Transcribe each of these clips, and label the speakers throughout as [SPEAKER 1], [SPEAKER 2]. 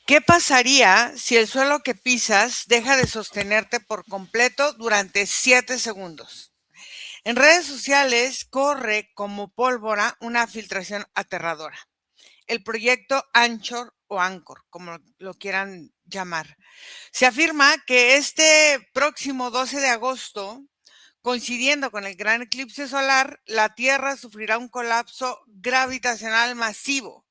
[SPEAKER 1] ¿Qué pasaría si el suelo que pisas deja de sostenerte por completo durante 7 segundos? En redes sociales corre como pólvora una filtración aterradora. El proyecto Anchor o Anchor, como lo quieran llamar. Se afirma que este próximo 12 de agosto, coincidiendo con el gran eclipse solar, la Tierra sufrirá un colapso gravitacional masivo.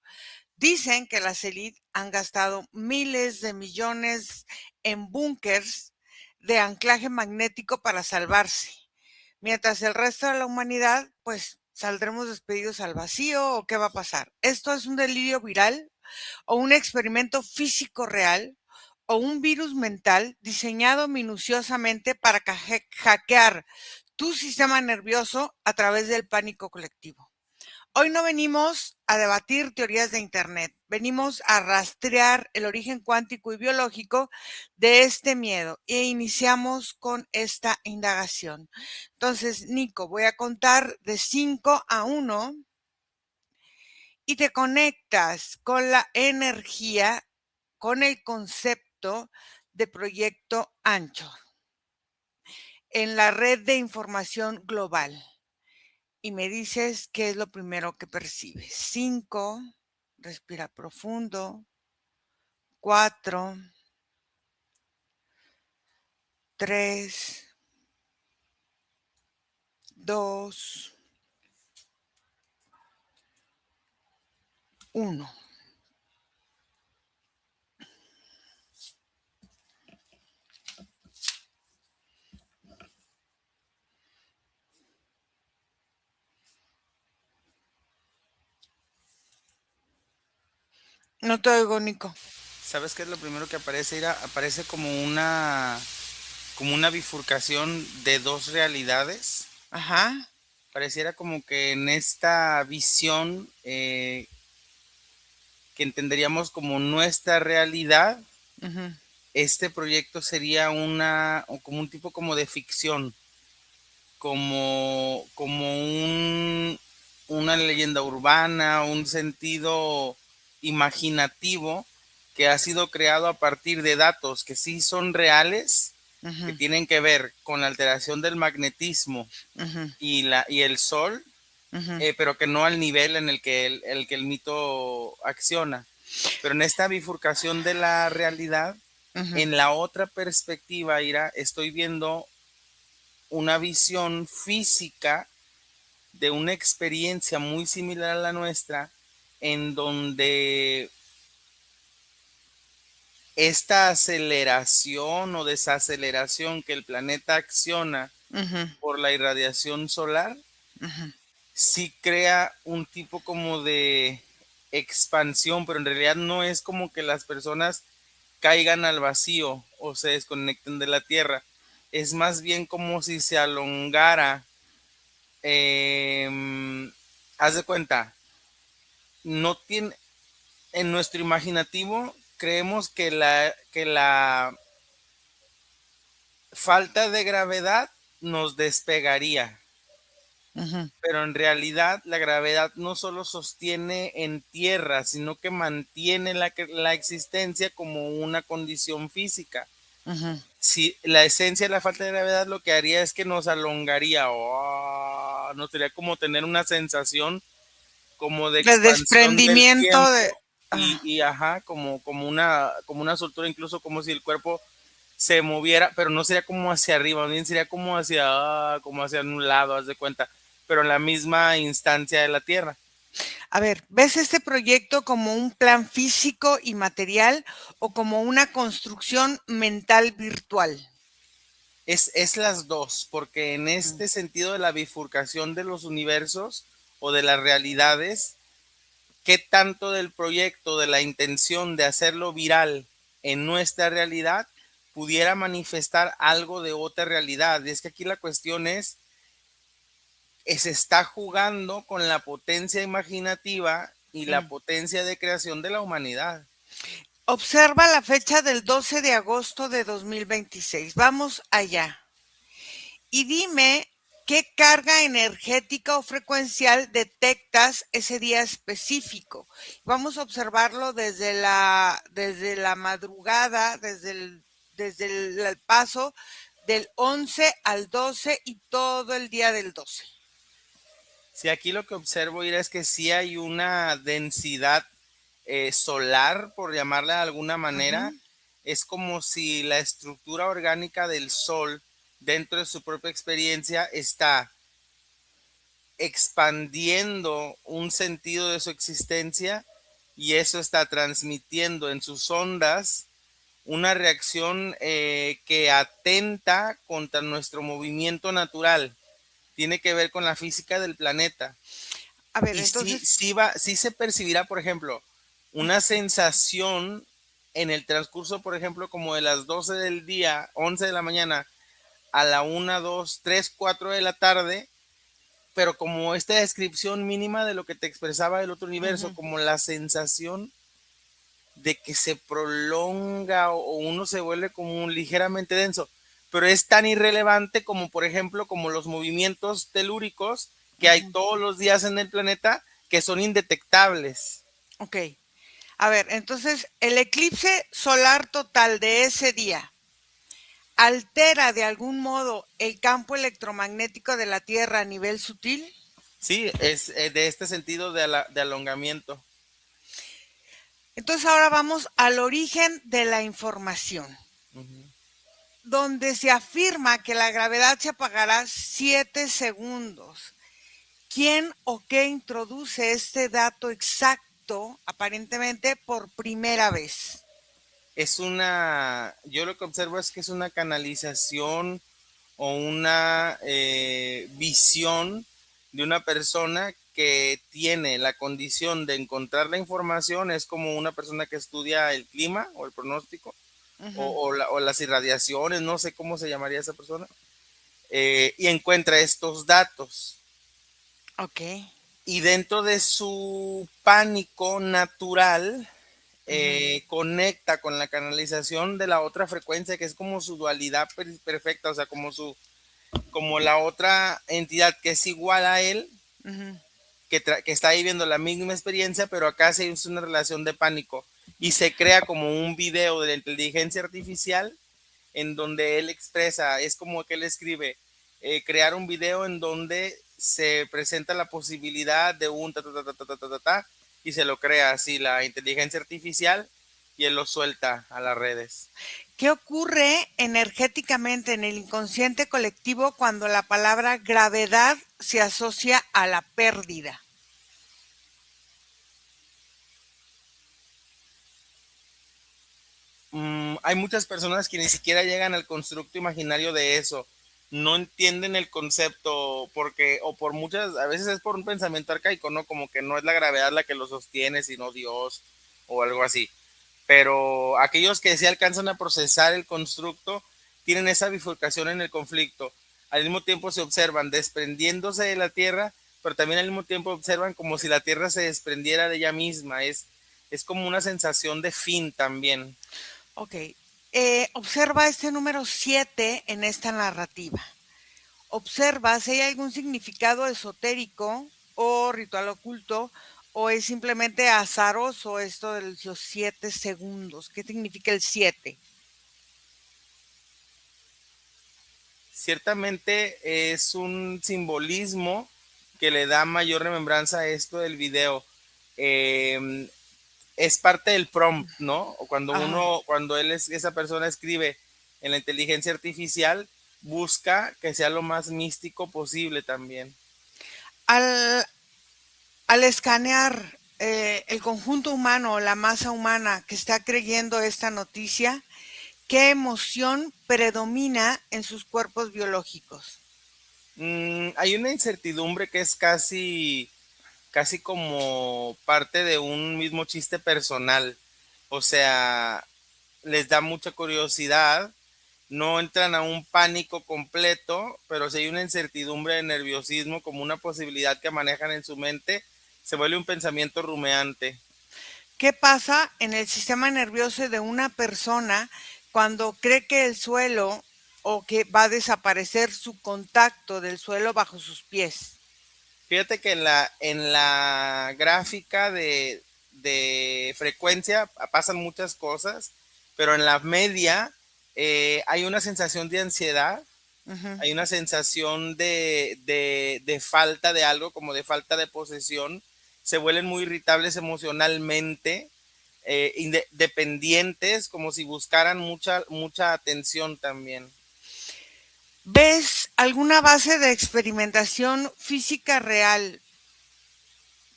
[SPEAKER 1] Dicen que las élites han gastado miles de millones en búnkers de anclaje magnético para salvarse, mientras el resto de la humanidad, pues, saldremos despedidos al vacío o qué va a pasar. ¿Esto es un delirio viral o un experimento físico real o un virus mental diseñado minuciosamente para hackear tu sistema nervioso a través del pánico colectivo? Hoy no venimos a debatir teorías de Internet, venimos a rastrear el origen cuántico y biológico de este miedo e iniciamos con esta indagación. Entonces, Nico, voy a contar de 5 a 1 y te conectas con la energía, con el concepto de proyecto ancho en la red de información global. Y me dices qué es lo primero que percibes. 5, respira profundo. 4, 3, 2, 1. No te oigo, Nico.
[SPEAKER 2] ¿Sabes qué es lo primero que aparece? Ira? Aparece como una bifurcación de dos realidades.
[SPEAKER 1] Ajá.
[SPEAKER 2] Pareciera como que en esta visión que entenderíamos como nuestra realidad,
[SPEAKER 1] Ujú,
[SPEAKER 2] este proyecto sería o como un tipo como de ficción, como una leyenda urbana, un sentido imaginativo que ha sido creado a partir de datos que sí son reales, que
[SPEAKER 1] ujú,
[SPEAKER 2] tienen que ver con la alteración del magnetismo
[SPEAKER 1] ujú,
[SPEAKER 2] y el sol,
[SPEAKER 1] ujú,
[SPEAKER 2] pero que no al nivel en el que el mito acciona. Pero en esta bifurcación de la realidad,
[SPEAKER 1] ujú.
[SPEAKER 2] en la otra perspectiva, Ira, estoy viendo una visión física de una experiencia muy similar a la nuestra, en donde esta aceleración o desaceleración que el planeta acciona
[SPEAKER 1] Ujú,
[SPEAKER 2] por la irradiación solar,
[SPEAKER 1] ujú.
[SPEAKER 2] sí crea un tipo como de expansión, pero en realidad no es como que las personas caigan al vacío o se desconecten de la Tierra. Es más bien como si se alongara. Haz de cuenta, no tiene, en nuestro imaginativo creemos que la falta de gravedad nos despegaría,
[SPEAKER 1] Ujú.
[SPEAKER 2] pero en realidad la gravedad no solo sostiene en tierra, sino que mantiene la existencia como una condición física.
[SPEAKER 1] Ujú.
[SPEAKER 2] Si la esencia de la falta de gravedad lo que haría es que nos alongaría, nos sería como tener una sensación como de
[SPEAKER 1] De
[SPEAKER 2] expansión del
[SPEAKER 1] desprendimiento de...
[SPEAKER 2] tiempo y,
[SPEAKER 1] ah,
[SPEAKER 2] y ajá, como una soltura, incluso como si el cuerpo se moviera, pero no sería como hacia arriba, más bien sería como hacia un lado, haz de cuenta, pero en la misma instancia de la Tierra.
[SPEAKER 1] A ver, ¿ves este proyecto como un plan físico y material o como una construcción mental virtual?
[SPEAKER 2] Es las dos, porque en
[SPEAKER 1] Mm,
[SPEAKER 2] este sentido de la bifurcación de los universos o de las realidades, ¿qué tanto del proyecto, de la intención de hacerlo viral en nuestra realidad, pudiera manifestar algo de otra realidad? Y es que aquí la cuestión se está jugando con la potencia imaginativa y la
[SPEAKER 1] mm.
[SPEAKER 2] potencia de creación de la humanidad.
[SPEAKER 1] Observa la fecha del 12 de agosto de 2026. Vamos allá. Y dime ¿qué carga energética o frecuencial detectas ese día específico? Vamos a observarlo desde la madrugada, desde el paso del 11 al 12 y todo el día del 12.
[SPEAKER 2] Sí, aquí lo que observo, Ira, es que sí hay una densidad solar, por llamarla de alguna manera.
[SPEAKER 1] Ujú.
[SPEAKER 2] Es como si la estructura orgánica del Sol, dentro de su propia experiencia, está expandiendo un sentido de su existencia y eso está transmitiendo en sus ondas una reacción que atenta contra nuestro movimiento natural. Tiene que ver con la física del planeta.
[SPEAKER 1] A ver,
[SPEAKER 2] Y sí,
[SPEAKER 1] entonces,
[SPEAKER 2] sí se percibirá, por ejemplo, una sensación en el transcurso, por ejemplo, como de las 12 del día, 11 de la mañana, a la 1, 2, 3, 4 de la tarde, pero como esta descripción mínima de lo que te expresaba el otro universo,
[SPEAKER 1] ujú,
[SPEAKER 2] como la sensación de que se prolonga o uno se vuelve como un ligeramente denso, pero es tan irrelevante como, por ejemplo, como los movimientos telúricos que hay
[SPEAKER 1] ujú.
[SPEAKER 2] todos los días en el planeta que son indetectables.
[SPEAKER 1] Ok. A ver, entonces, el eclipse solar total de ese día altera de algún modo el campo electromagnético de la Tierra a nivel sutil.
[SPEAKER 2] Sí, es de este sentido de alongamiento.
[SPEAKER 1] Entonces ahora vamos al origen de la información,
[SPEAKER 2] Ujú.
[SPEAKER 1] donde se afirma que la gravedad se apagará 7 segundos. ¿Quién o qué introduce este dato exacto, aparentemente por primera vez?
[SPEAKER 2] Yo lo que observo es que es una canalización o una visión de una persona que tiene la condición de encontrar la información, es como una persona que estudia el clima o el pronóstico
[SPEAKER 1] Ujú.
[SPEAKER 2] o las irradiaciones, no sé cómo se llamaría esa persona, y encuentra estos datos.
[SPEAKER 1] Ok.
[SPEAKER 2] Y dentro de su pánico natural,
[SPEAKER 1] Ujú.
[SPEAKER 2] conecta con la canalización de la otra frecuencia, que es como su dualidad perfecta, o sea, como la otra entidad que es igual a él,
[SPEAKER 1] Ujú.
[SPEAKER 2] que está viviendo la misma experiencia, pero acá se es una relación de pánico y se crea como un video de la inteligencia artificial en donde él expresa, es como que él escribe, crear un video en donde se presenta la posibilidad de un ta, ta, ta, ta, ta, ta, ta, ta, y se lo crea así la inteligencia artificial y él lo suelta a las redes.
[SPEAKER 1] ¿Qué ocurre energéticamente en el inconsciente colectivo cuando la palabra gravedad se asocia a la pérdida?
[SPEAKER 2] Hay muchas personas que ni siquiera llegan al constructo imaginario de eso. No entienden el concepto porque, o por muchas, a veces es por un pensamiento arcaico, ¿no? Como que no es la gravedad la que lo sostiene, sino Dios o algo así. Pero aquellos que sí alcanzan a procesar el constructo tienen esa bifurcación en el conflicto. Al mismo tiempo se observan desprendiéndose de la tierra, pero también al mismo tiempo observan como si la tierra se desprendiera de ella misma. Es como una sensación de fin también.
[SPEAKER 1] Ok. Observa este número 7 en esta narrativa. Observa si hay algún significado esotérico o ritual oculto o es simplemente azaroso esto de los 7 segundos. ¿Qué significa el 7?
[SPEAKER 2] Ciertamente es un simbolismo que le da mayor remembranza a esto del video. Eh, es parte del prompt, ¿no? O
[SPEAKER 1] Ajá.
[SPEAKER 2] cuando esa persona escribe en la inteligencia artificial, busca que sea lo más místico posible también.
[SPEAKER 1] Al, al escanear el conjunto humano, la masa humana que está creyendo esta noticia, ¿qué emoción predomina en sus cuerpos biológicos?
[SPEAKER 2] Hay una incertidumbre que es casi como parte de un mismo chiste personal. O sea, les da mucha curiosidad, no entran a un pánico completo, pero si hay una incertidumbre de nerviosismo como una posibilidad que manejan en su mente, se vuelve un pensamiento rumeante.
[SPEAKER 1] ¿Qué pasa en el sistema nervioso de una persona cuando cree que el suelo o que va a desaparecer su contacto del suelo bajo sus pies.
[SPEAKER 2] Fíjate que en la gráfica de frecuencia pasan muchas cosas, pero en la media hay una sensación de ansiedad,
[SPEAKER 1] Ujú.
[SPEAKER 2] hay una sensación de falta de algo, como de falta de posesión. Se vuelven muy irritables emocionalmente, dependientes, como si buscaran mucha atención también.
[SPEAKER 1] ¿Ves alguna base de experimentación física real,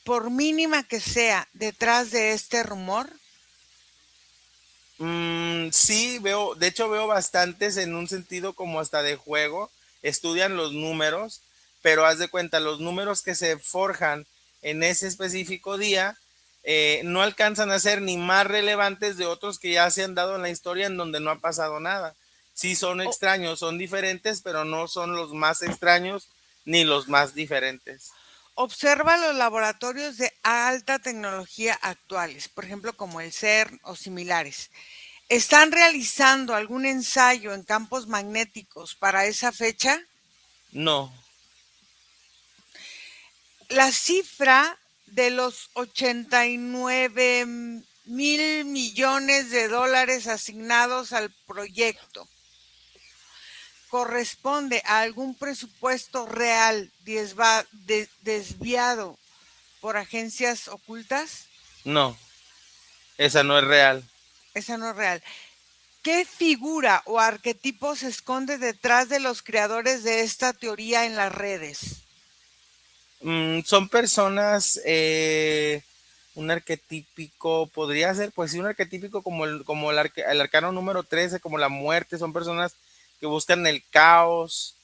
[SPEAKER 1] por mínima que sea, detrás de este rumor?
[SPEAKER 2] Sí, de hecho veo bastantes en un sentido como hasta de juego, estudian los números, pero haz de cuenta, los números que se forjan en ese específico día no alcanzan a ser ni más relevantes de otros que ya se han dado en la historia en donde no ha pasado nada. Sí son
[SPEAKER 1] O-
[SPEAKER 2] extraños, son diferentes, pero no son los más extraños ni los más diferentes.
[SPEAKER 1] Observa los laboratorios de alta tecnología actuales, por ejemplo, como el CERN o similares. ¿Están realizando algún ensayo en campos magnéticos para esa fecha?
[SPEAKER 2] No,
[SPEAKER 1] La cifra de los 89.000 millones de dólares asignados al proyecto corresponde a algún presupuesto real desviado por agencias ocultas.
[SPEAKER 2] no, esa no es real.
[SPEAKER 1] Esa no es real. ¿Qué figura o arquetipo se esconde detrás de los creadores de esta teoría en las redes?
[SPEAKER 2] Son personas, un arquetípico, podría ser, pues sí, un arquetípico como el arcano número 13, como la muerte. Son personas que buscan el caos,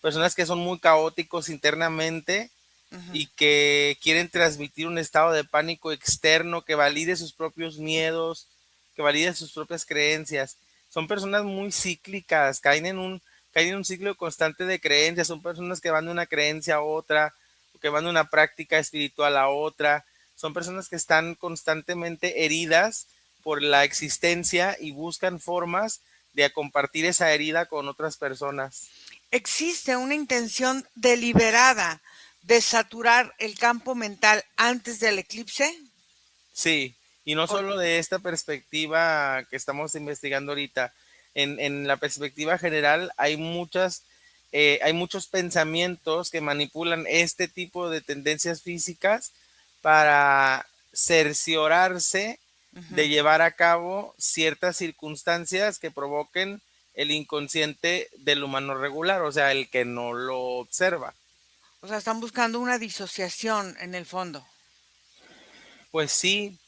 [SPEAKER 2] personas que son muy caóticos internamente
[SPEAKER 1] Ujú.
[SPEAKER 2] y que quieren transmitir un estado de pánico externo que valide sus propios miedos, que valide sus propias creencias. Son personas muy cíclicas, caen en un ciclo constante de creencias. Son personas que van de una creencia a otra, que van de una práctica espiritual a otra. Son personas que están constantemente heridas por la existencia y buscan formas de compartir esa herida con otras personas.
[SPEAKER 1] ¿Existe una intención deliberada de saturar el campo mental antes del eclipse?
[SPEAKER 2] Sí, y no
[SPEAKER 1] Por-
[SPEAKER 2] solo de esta perspectiva que estamos investigando ahorita, en la perspectiva general hay muchos pensamientos que manipulan este tipo de tendencias físicas para cerciorarse de
[SPEAKER 1] Ujú.
[SPEAKER 2] llevar a cabo ciertas circunstancias que provoquen el inconsciente del humano regular, o sea, el que no lo observa.
[SPEAKER 1] O sea, están buscando una disociación en el fondo.
[SPEAKER 2] Pues sí,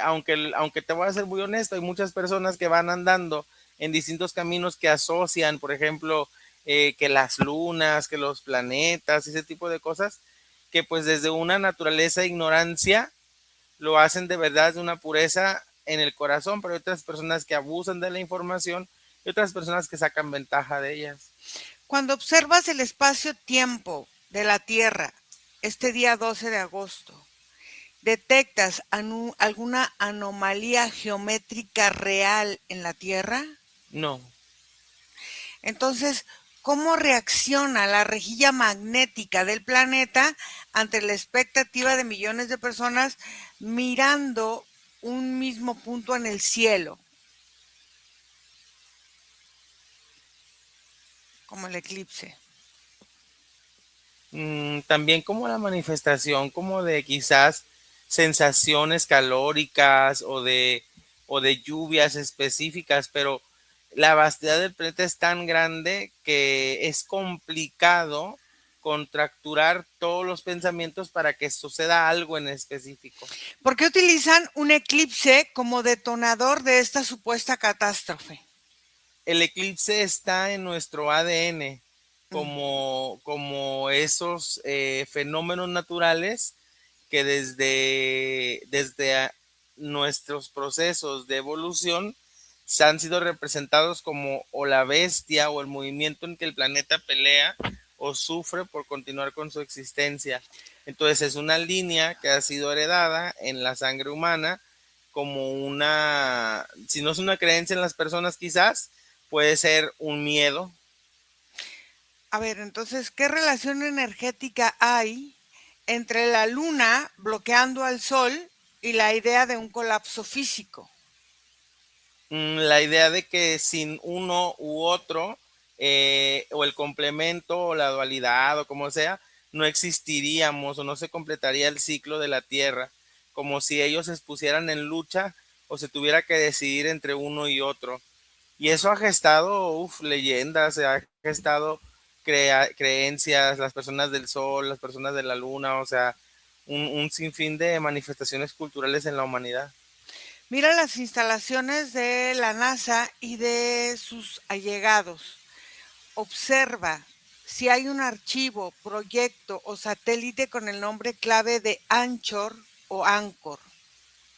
[SPEAKER 2] aunque te voy a ser muy honesto, hay muchas personas que van andando en distintos caminos que asocian, por ejemplo, que las lunas, que los planetas, ese tipo de cosas, que pues desde una naturaleza de ignorancia lo hacen de verdad de una pureza en el corazón, pero hay otras personas que abusan de la información y otras personas que sacan ventaja de ellas.
[SPEAKER 1] Cuando observas el espacio-tiempo de la Tierra, este día 12 de agosto, ¿detectas alguna anomalía geométrica real en la Tierra?
[SPEAKER 2] No,
[SPEAKER 1] Entonces, ¿cómo reacciona la rejilla magnética del planeta ante la expectativa de millones de personas mirando un mismo punto en el cielo, como el eclipse?
[SPEAKER 2] también como la manifestación como de quizás sensaciones calóricas o de lluvias específicas, pero la vastedad del planeta es tan grande que es complicado contracturar todos los pensamientos para que suceda algo en específico.
[SPEAKER 1] ¿Por qué utilizan un eclipse como detonador de esta supuesta catástrofe?
[SPEAKER 2] El eclipse está en nuestro ADN
[SPEAKER 1] Mm.
[SPEAKER 2] como esos fenómenos naturales que desde nuestros procesos de evolución se han sido representados como o la bestia o el movimiento en que el planeta pelea o sufre por continuar con su existencia. Entonces es una línea que ha sido heredada en la sangre humana como si no es una creencia en las personas quizás, puede ser un miedo,
[SPEAKER 1] A ver, entonces, ¿qué relación energética hay entre la luna bloqueando al sol y la idea de un colapso físico?
[SPEAKER 2] La idea de que sin uno u otro, o el complemento o la dualidad o como sea, no existiríamos o no se completaría el ciclo de la Tierra, como si ellos se pusieran en lucha o se tuviera que decidir entre uno y otro. Y eso ha gestado, leyendas, ha gestado creencias, las personas del sol, las personas de la luna, o sea, un sinfín de manifestaciones culturales en la humanidad.
[SPEAKER 1] Mira las instalaciones de la NASA y de sus allegados. Observa si hay un archivo, proyecto o satélite con el nombre clave de Anchor o Anchor.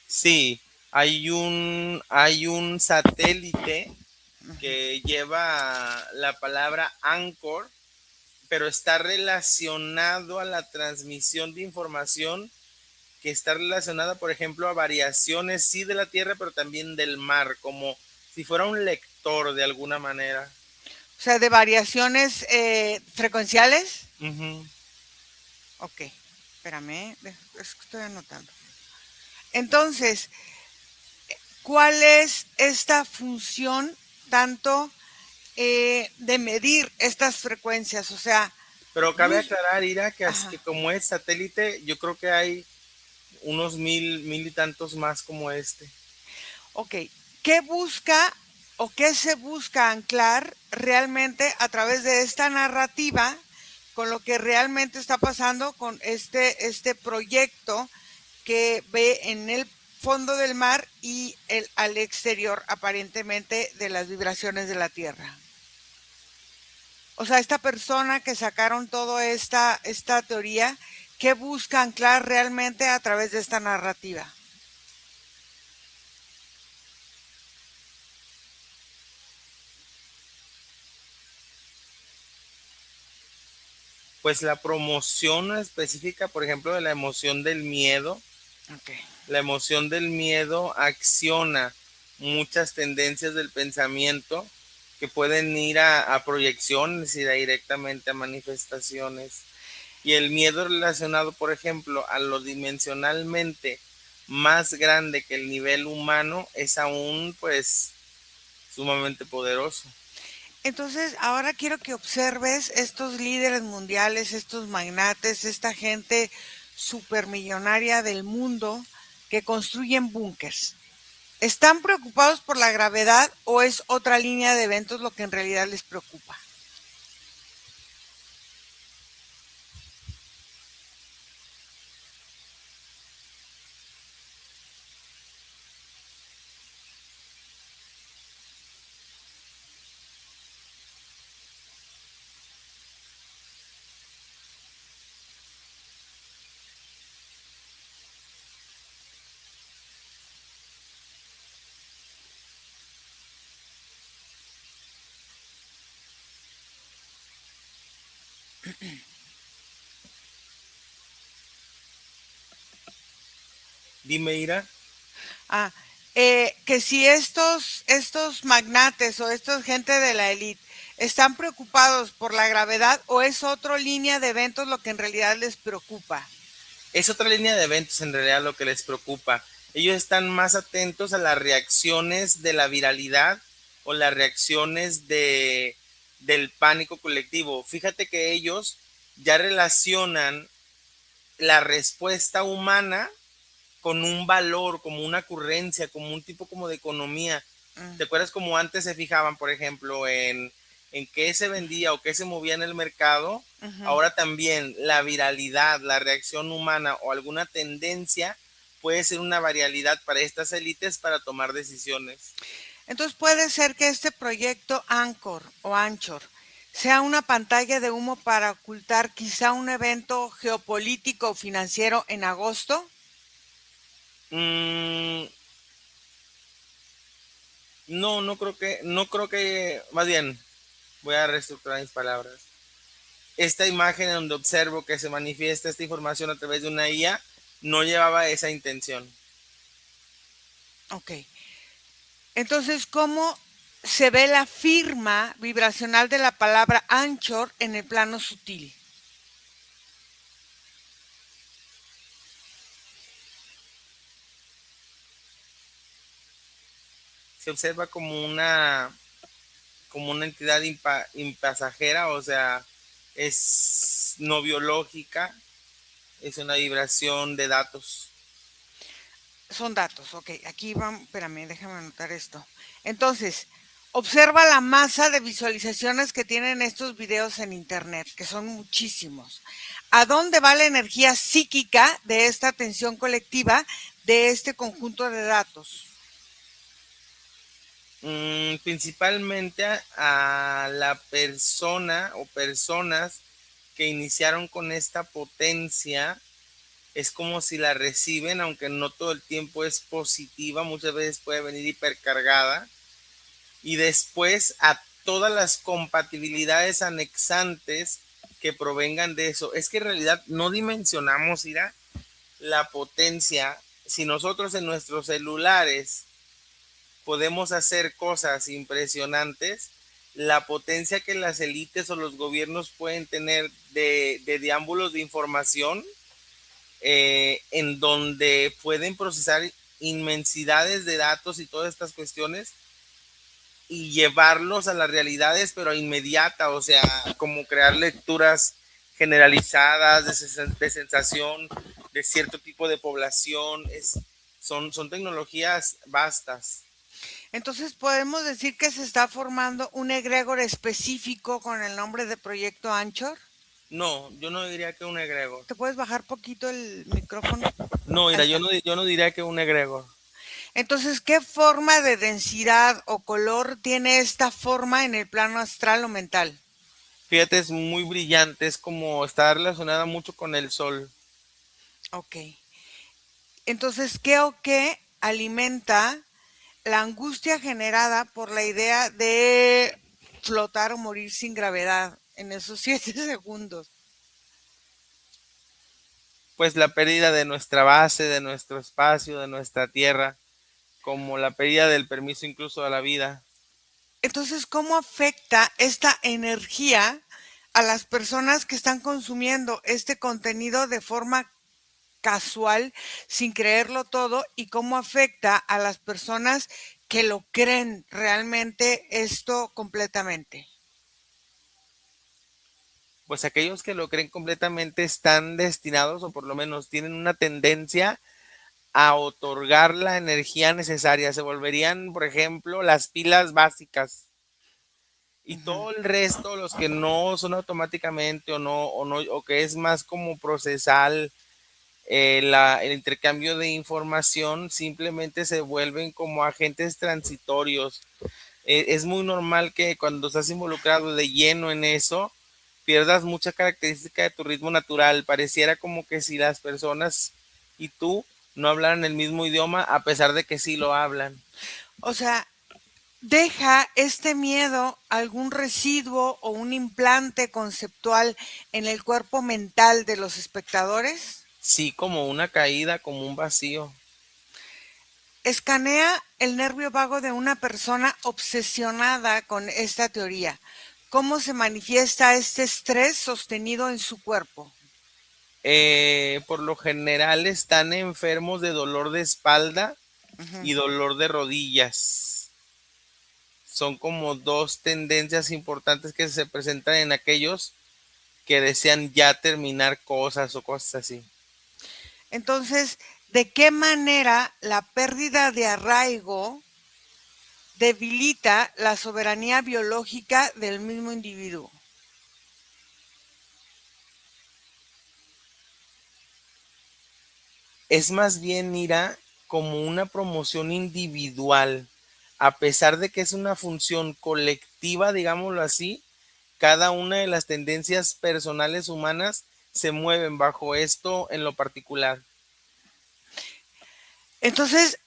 [SPEAKER 2] Sí, hay un satélite que lleva la palabra Anchor, pero está relacionado a la transmisión de información que está relacionada, por ejemplo, a variaciones, sí, de la Tierra, pero también del mar, como si fuera un lector de alguna manera.
[SPEAKER 1] O sea, de variaciones frecuenciales.
[SPEAKER 2] Ujú.
[SPEAKER 1] Ok, espérame, es que estoy anotando. Entonces, ¿cuál es esta función tanto de medir estas frecuencias? O sea,
[SPEAKER 2] Pero cabe
[SPEAKER 1] bus
[SPEAKER 2] aclarar, Ira, que
[SPEAKER 1] ajá,
[SPEAKER 2] como es satélite, yo creo que hay unos mil y tantos más como este.
[SPEAKER 1] ok. ¿Qué busca o qué se busca anclar realmente a través de esta narrativa con lo que realmente está pasando con este proyecto que ve en el fondo del mar y al exterior aparentemente de las vibraciones de la Tierra? O sea, esta persona que sacaron toda esta teoría, ¿qué busca anclar realmente a través de esta narrativa?
[SPEAKER 2] Pues la promoción específica, por ejemplo, de la emoción del miedo.
[SPEAKER 1] Ok.
[SPEAKER 2] La emoción del miedo acciona muchas tendencias del pensamiento que pueden ir a proyecciones y directamente a manifestaciones. Y el miedo relacionado, por ejemplo, a lo dimensionalmente más grande que el nivel humano es aún, pues, sumamente poderoso.
[SPEAKER 1] Entonces, ahora quiero que observes estos líderes mundiales, estos magnates, esta gente supermillonaria del mundo que construyen búnkers. ¿Están preocupados por la gravedad o es otra línea de eventos lo que en realidad les preocupa?
[SPEAKER 2] Dime, Ira.
[SPEAKER 1] Ah, que si estos magnates o esta gente de la élite están preocupados por la gravedad o es otra línea de eventos lo que en realidad les preocupa.
[SPEAKER 2] Es otra línea de eventos en realidad lo que les preocupa. Ellos están más atentos a las reacciones de la viralidad o las reacciones del pánico colectivo. Fíjate que ellos ya relacionan la respuesta humana con un valor, como una ocurrencia, como un tipo como de economía.
[SPEAKER 1] Mm,
[SPEAKER 2] ¿Te acuerdas como antes se fijaban, por ejemplo, en qué se vendía o qué se movía en el mercado?
[SPEAKER 1] ujú.
[SPEAKER 2] Ahora también la viralidad, la reacción humana o alguna tendencia puede ser una variabilidad para estas élites para tomar decisiones.
[SPEAKER 1] Entonces puede ser que este proyecto Anchor o Anchor sea una pantalla de humo para ocultar quizá un evento geopolítico o financiero en agosto.
[SPEAKER 2] Mm, no, no creo que, más bien, voy a reestructurar mis palabras. Esta imagen en donde observo que se manifiesta esta información a través de una IA no llevaba esa intención.
[SPEAKER 1] Ok. Entonces, ¿cómo? se ve la firma vibracional de la palabra Anchor en el plano sutil.
[SPEAKER 2] Se observa como una entidad impasajera, o sea, es no biológica, es una vibración de datos.
[SPEAKER 1] Son datos, ok. Aquí vamos, espérame, déjame anotar esto. Entonces, observa la masa de visualizaciones que tienen estos videos en internet, que son muchísimos. ¿A dónde va la energía psíquica de esta atención colectiva de este conjunto de datos?
[SPEAKER 2] Principalmente a la persona o personas que iniciaron con esta potencia, es como si la reciben, aunque no todo el tiempo es positiva, muchas veces puede venir hipercargada, y después a todas las compatibilidades anexantes que provengan de eso. Es que en realidad no dimensionamos, Ira, la potencia. Si nosotros en nuestros celulares podemos hacer cosas impresionantes, la potencia que las élites o los gobiernos pueden tener de deámbulos de información, en donde pueden procesar inmensidades de datos y todas estas cuestiones y llevarlos a las realidades, pero inmediata, o sea, como crear lecturas generalizadas de sensación de cierto tipo de población, son tecnologías vastas.
[SPEAKER 1] Entonces, podemos decir que se está formando un egregor específico con el nombre de Proyecto Anchor.
[SPEAKER 2] No, yo no diría que un egregor.
[SPEAKER 1] ¿Te puedes bajar poquito el micrófono?
[SPEAKER 2] No,
[SPEAKER 1] Ahí
[SPEAKER 2] mira,
[SPEAKER 1] está.
[SPEAKER 2] yo no diría que un egregor.
[SPEAKER 1] Entonces, ¿qué forma de densidad o color tiene esta forma en el plano astral o mental?
[SPEAKER 2] Fíjate, es muy brillante, es como está relacionada mucho con el sol.
[SPEAKER 1] Ok. Entonces, ¿qué o qué alimenta la angustia generada por la idea de flotar o morir sin gravedad en esos 7 segundos?
[SPEAKER 2] Pues la pérdida de nuestra base, de nuestro espacio, de nuestra tierra, como la pérdida del permiso incluso a la vida.
[SPEAKER 1] Entonces, ¿cómo afecta esta energía a las personas que están consumiendo este contenido de forma casual, sin creerlo todo, y cómo afecta a las personas que lo creen realmente esto completamente?
[SPEAKER 2] Pues aquellos que lo creen completamente están destinados, o por lo menos tienen una tendencia a otorgar la energía necesaria. Se volverían, por ejemplo, las pilas básicas. Y
[SPEAKER 1] Ujú.
[SPEAKER 2] todo el resto, los que no son automáticamente o no, o que es más como procesal, el intercambio de información, simplemente se vuelven como agentes transitorios. Es muy normal que cuando estás involucrado de lleno en eso, pierdas mucha característica de tu ritmo natural. Pareciera como que si las personas y tú no hablaran el mismo idioma, a pesar de que sí lo hablan.
[SPEAKER 1] O sea, ¿deja este miedo algún residuo o un implante conceptual en el cuerpo mental de los espectadores?
[SPEAKER 2] Sí, como una caída, como un vacío.
[SPEAKER 1] Escanea el nervio vago de una persona obsesionada con esta teoría. ¿Cómo se manifiesta este estrés sostenido en su cuerpo?
[SPEAKER 2] Por lo general están enfermos de dolor de espalda
[SPEAKER 1] Ujú.
[SPEAKER 2] y dolor de rodillas. Son como dos tendencias importantes que se presentan en aquellos que desean ya terminar cosas o cosas así.
[SPEAKER 1] Entonces, ¿de qué manera la pérdida de arraigo debilita la soberanía biológica del mismo individuo?
[SPEAKER 2] Es más bien, mira, como una promoción individual, a pesar de que es una función colectiva, digámoslo así, cada una de las tendencias personales humanas se mueven bajo esto en lo particular.
[SPEAKER 1] Entonces,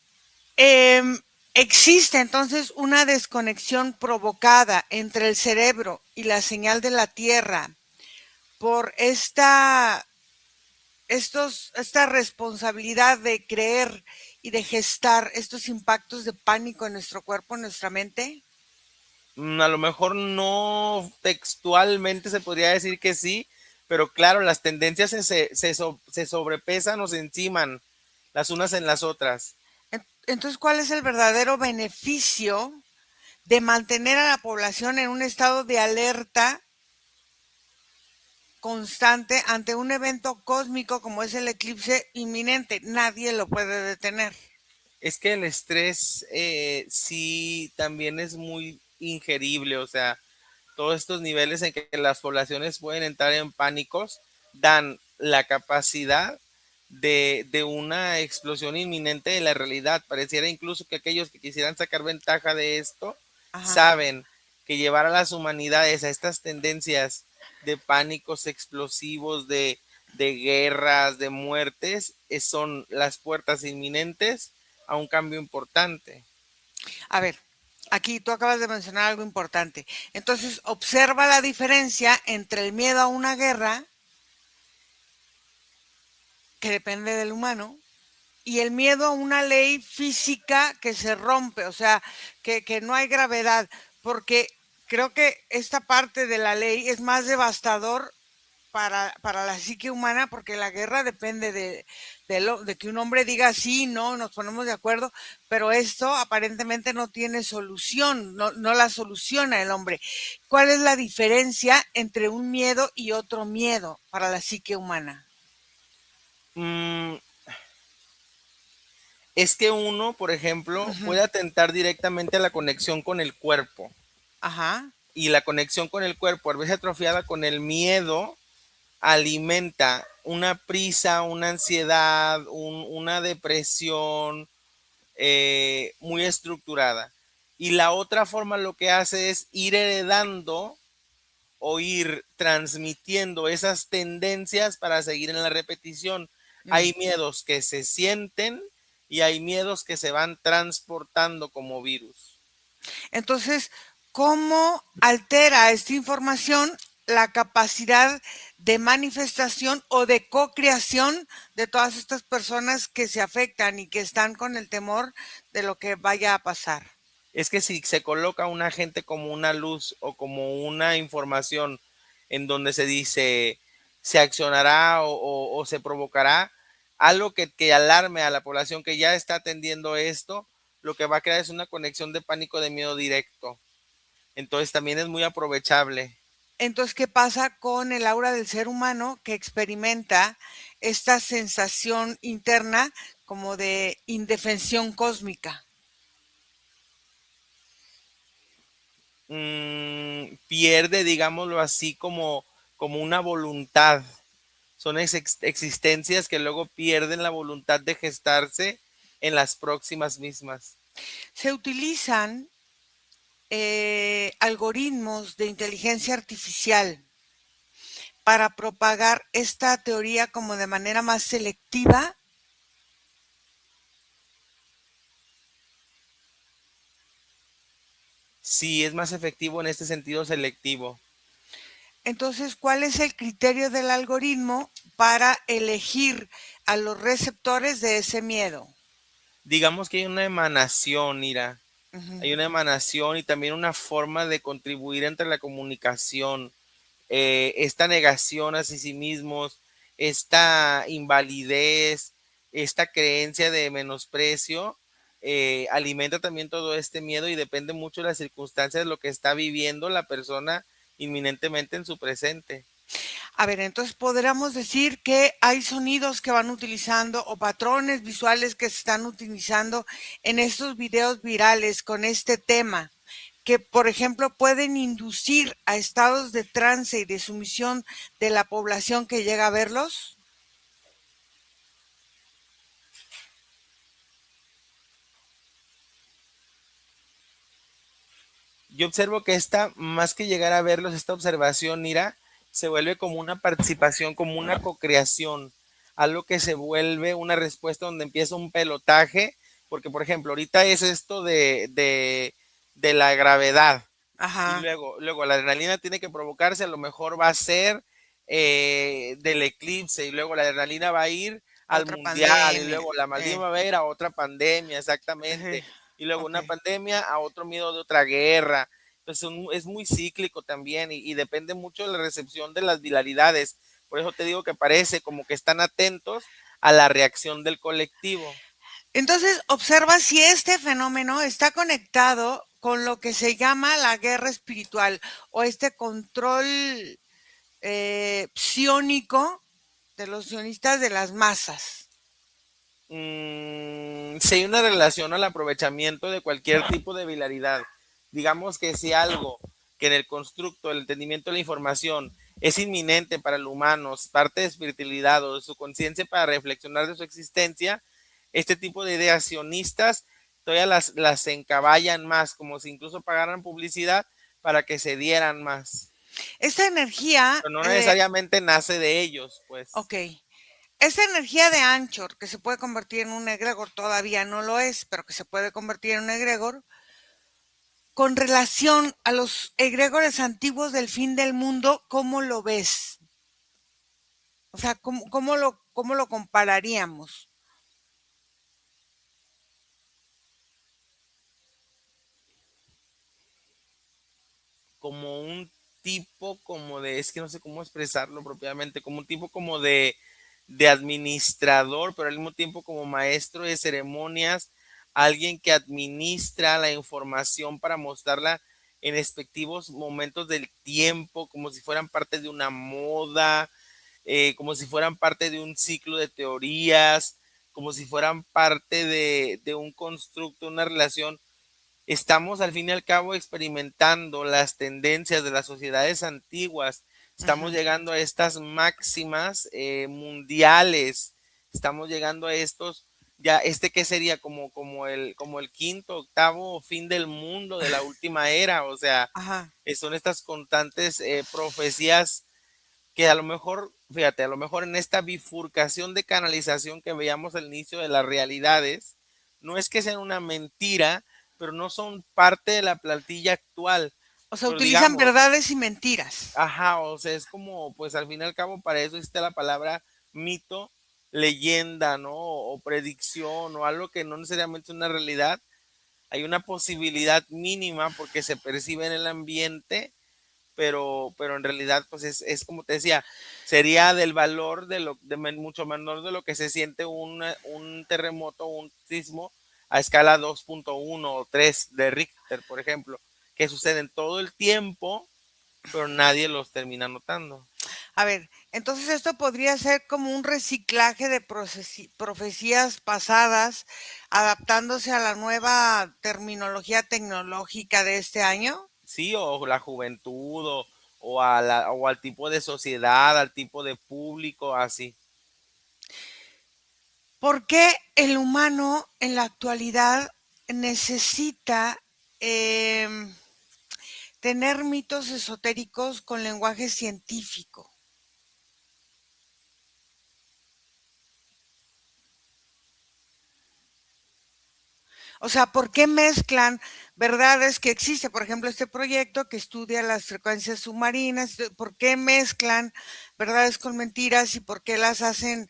[SPEAKER 1] existe entonces una desconexión provocada entre el cerebro y la señal de la Tierra por esta responsabilidad de creer y de gestar estos impactos de pánico en nuestro cuerpo, en nuestra mente.
[SPEAKER 2] A lo mejor no textualmente se podría decir que sí, pero claro, las tendencias se sobrepesan o se enciman las unas en las otras.
[SPEAKER 1] Entonces, ¿cuál es el verdadero beneficio de mantener a la población en un estado de alerta constante ante un evento cósmico como es el eclipse inminente? Nadie lo puede detener.
[SPEAKER 2] Es que el estrés sí también es muy ingerible, o sea, todos estos niveles en que las poblaciones pueden entrar en pánicos dan la capacidad de una explosión inminente de la realidad. Pareciera incluso que aquellos que quisieran sacar ventaja de esto
[SPEAKER 1] Ajá.
[SPEAKER 2] saben que llevar a las humanidades a estas tendencias de pánicos explosivos, de guerras, de muertes, son las puertas inminentes a un cambio importante.
[SPEAKER 1] A ver, aquí tú acabas de mencionar algo importante. Entonces, observa la diferencia entre el miedo a una guerra, que depende del humano, y el miedo a una ley física que se rompe, o sea, que no hay gravedad, porque creo que esta parte de la ley es más devastador para la psique humana, porque la guerra depende de que un hombre diga sí, no, nos ponemos de acuerdo, pero esto aparentemente no tiene solución, no la soluciona el hombre. ¿Cuál es la diferencia entre un miedo y otro miedo para la psique humana?
[SPEAKER 2] Mm, es que uno, por ejemplo,
[SPEAKER 1] Ujú.
[SPEAKER 2] puede atentar directamente a la conexión con el cuerpo.
[SPEAKER 1] Ajá.
[SPEAKER 2] Y la conexión con el cuerpo, a veces atrofiada con el miedo, alimenta una prisa, una ansiedad, una depresión muy estructurada. Y la otra forma lo que hace es ir heredando o ir transmitiendo esas tendencias para seguir en la repetición.
[SPEAKER 1] Mm.
[SPEAKER 2] Hay miedos que se sienten y hay miedos que se van transportando como virus.
[SPEAKER 1] Entonces, ¿cómo altera esta información la capacidad de manifestación o de co-creación de todas estas personas que se afectan y que están con el temor de lo que vaya a pasar?
[SPEAKER 2] Es que si se coloca un agente como una luz o como una información en donde se dice se accionará o se provocará algo que alarme a la población que ya está atendiendo esto, lo que va a crear es una conexión de pánico de miedo directo. Entonces también es muy aprovechable.
[SPEAKER 1] Entonces, ¿qué pasa con el aura del ser humano que experimenta esta sensación interna como de indefensión cósmica?
[SPEAKER 2] Pierde, digámoslo así, como una voluntad. Son existencias que luego pierden la voluntad de gestarse en las próximas mismas.
[SPEAKER 1] Se utilizan algoritmos de inteligencia artificial para propagar esta teoría como de manera más selectiva.
[SPEAKER 2] Sí, es más efectivo en este sentido selectivo.
[SPEAKER 1] Entonces, ¿cuál es el criterio del algoritmo para elegir a los receptores de ese miedo?
[SPEAKER 2] Digamos que hay una emanación, Ira.
[SPEAKER 1] Ujú.
[SPEAKER 2] Hay una emanación y también una forma de contribuir entre la comunicación. Esta negación hacia sí mismos, esta invalidez, esta creencia de menosprecio, alimenta también todo este miedo y depende mucho de las circunstancias de lo que está viviendo la persona inminentemente en su presente.
[SPEAKER 1] A ver, entonces podríamos decir que hay sonidos que van utilizando o patrones visuales que se están utilizando en estos videos virales con este tema, que por ejemplo pueden inducir a estados de trance y de sumisión de la población que llega a verlos.
[SPEAKER 2] Yo observo que esta, más que llegar a verlos, esta observación, mira, se vuelve como una participación, como una co-creación, algo que se vuelve una respuesta donde empieza un pelotaje, porque por ejemplo, ahorita es esto de la gravedad, y
[SPEAKER 1] Ajá,
[SPEAKER 2] luego la adrenalina tiene que provocarse, a lo mejor va a ser del eclipse, y luego la adrenalina va a ir al
[SPEAKER 1] otra
[SPEAKER 2] mundial, y
[SPEAKER 1] pandemia.
[SPEAKER 2] luego la Maldita va a ir a otra pandemia,
[SPEAKER 1] Sí,
[SPEAKER 2] exactamente, y luego
[SPEAKER 1] ok.
[SPEAKER 2] una pandemia a otro miedo de otra guerra, pues es muy cíclico también y depende mucho de la recepción de las bilaridades. Por eso te digo que parece como que están atentos a la reacción del colectivo.
[SPEAKER 1] Entonces, observa si este fenómeno está conectado con lo que se llama la guerra espiritual o este control psiónico de los sionistas de las masas.
[SPEAKER 2] Si hay una relación al aprovechamiento de cualquier tipo de bilaridad. Digamos que si algo que en el constructo, el entendimiento de la información es inminente para el humano, es parte de espiritualidad o de su conciencia para reflexionar de su existencia, este tipo de ideas sionistas todavía las encaballan más, como si incluso pagaran publicidad para que se dieran más.
[SPEAKER 1] Esta energía,
[SPEAKER 2] Pero no necesariamente nace de ellos, pues.
[SPEAKER 1] ok, esta energía de Anchor, que se puede convertir en un egregor, todavía no lo es, pero que se puede convertir en un egregor, con relación a los egregores antiguos del fin del mundo, ¿cómo lo ves? O sea, cómo lo compararíamos?
[SPEAKER 2] Como un tipo como de, es que no sé cómo expresarlo propiamente, como un tipo como de administrador, pero al mismo tiempo como maestro de ceremonias, alguien que administra la información para mostrarla en respectivos momentos del tiempo, como si fueran parte de una moda, como si fueran parte de un ciclo de teorías, como si fueran parte de un constructo, una relación. Estamos al fin y al cabo experimentando las tendencias de las sociedades antiguas. Estamos
[SPEAKER 1] Ujú.
[SPEAKER 2] llegando a estas máximas mundiales. Estamos llegando a estos, ya este que sería como el quinto, octavo fin del mundo de la última era. O sea,
[SPEAKER 1] Ajá.
[SPEAKER 2] son estas constantes profecías que a lo mejor, fíjate, a lo mejor en esta bifurcación de canalización que veíamos al inicio de las realidades, no es que sean una mentira, pero no son parte de la plantilla actual.
[SPEAKER 1] O sea,
[SPEAKER 2] Pero
[SPEAKER 1] utilizan
[SPEAKER 2] digamos,
[SPEAKER 1] verdades y mentiras.
[SPEAKER 2] ajá, o sea, es como, pues al fin y al cabo, para eso existe la palabra mito, leyenda, ¿no? O predicción, o algo que no necesariamente es una realidad. Hay una posibilidad mínima porque se percibe en el ambiente, pero en realidad pues es como te decía, sería del valor mucho menor de lo que se siente un terremoto, un sismo a escala 2.1 o 3 de Richter, por ejemplo, que suceden todo el tiempo, pero nadie los termina notando.
[SPEAKER 1] A ver, entonces esto podría ser como un reciclaje de profecías pasadas, adaptándose a la nueva terminología tecnológica de este año.
[SPEAKER 2] Sí, o la juventud, o al tipo de sociedad, al tipo de público, así.
[SPEAKER 1] ¿Por qué el humano en la actualidad necesita tener mitos esotéricos con lenguaje científico? O sea, ¿por qué mezclan verdades que existe? Por ejemplo, este proyecto que estudia las frecuencias submarinas, ¿por qué mezclan verdades con mentiras y por qué las hacen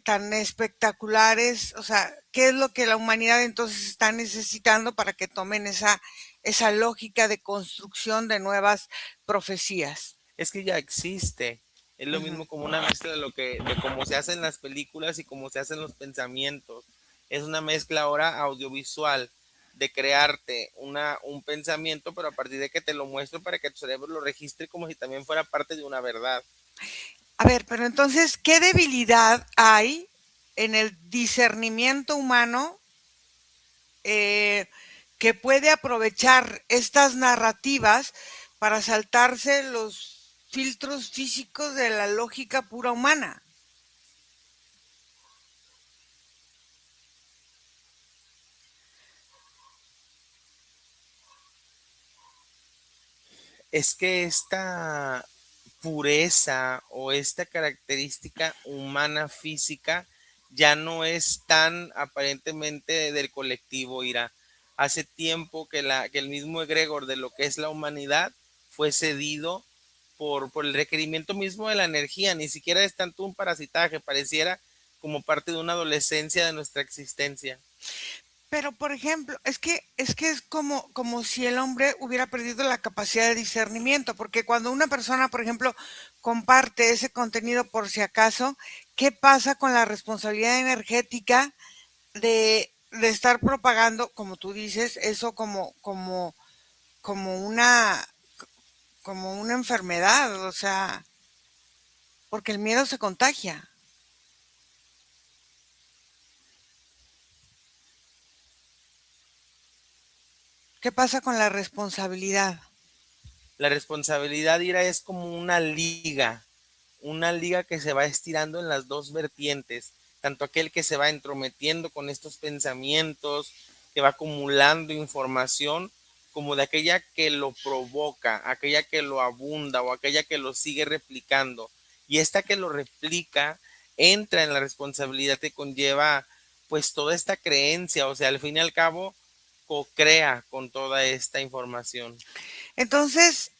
[SPEAKER 1] tan espectaculares? O sea, ¿qué es lo que la humanidad entonces está necesitando para que tomen esa lógica de construcción de nuevas profecías?
[SPEAKER 2] Es que ya existe. Es lo
[SPEAKER 1] Ujú.
[SPEAKER 2] mismo como una mezcla de cómo se hacen las películas y cómo se hacen los pensamientos. Es una mezcla ahora audiovisual de crearte un pensamiento, pero a partir de que te lo muestro para que tu cerebro lo registre como si también fuera parte de una verdad.
[SPEAKER 1] A ver, pero entonces, ¿qué debilidad hay en el discernimiento humano eh, que puede aprovechar estas narrativas para saltarse los filtros físicos de la lógica pura humana?
[SPEAKER 2] Es que esta pureza o esta característica humana física ya no es tan aparentemente del colectivo, Ira. Hace tiempo que el mismo egregor de lo que es la humanidad fue cedido por el requerimiento mismo de la energía. Ni siquiera es tanto un parasitaje, pareciera como parte de una adolescencia de nuestra existencia.
[SPEAKER 1] Pero, por ejemplo, es como si el hombre hubiera perdido la capacidad de discernimiento, porque cuando una persona, por ejemplo, comparte ese contenido por si acaso, ¿qué pasa con la responsabilidad energética de estar propagando, como tú dices, eso como una, como una enfermedad? O sea, porque el miedo se contagia. ¿Qué pasa con la responsabilidad?
[SPEAKER 2] La responsabilidad, Ira, es como una liga que se va estirando en las dos vertientes, tanto aquel que se va entrometiendo con estos pensamientos, que va acumulando información, como de aquella que lo provoca, aquella que lo abunda o aquella que lo sigue replicando. Y esta que lo replica entra en la responsabilidad que conlleva pues toda esta creencia, o sea, al fin y al cabo, co-crea con toda esta información.
[SPEAKER 1] Entonces,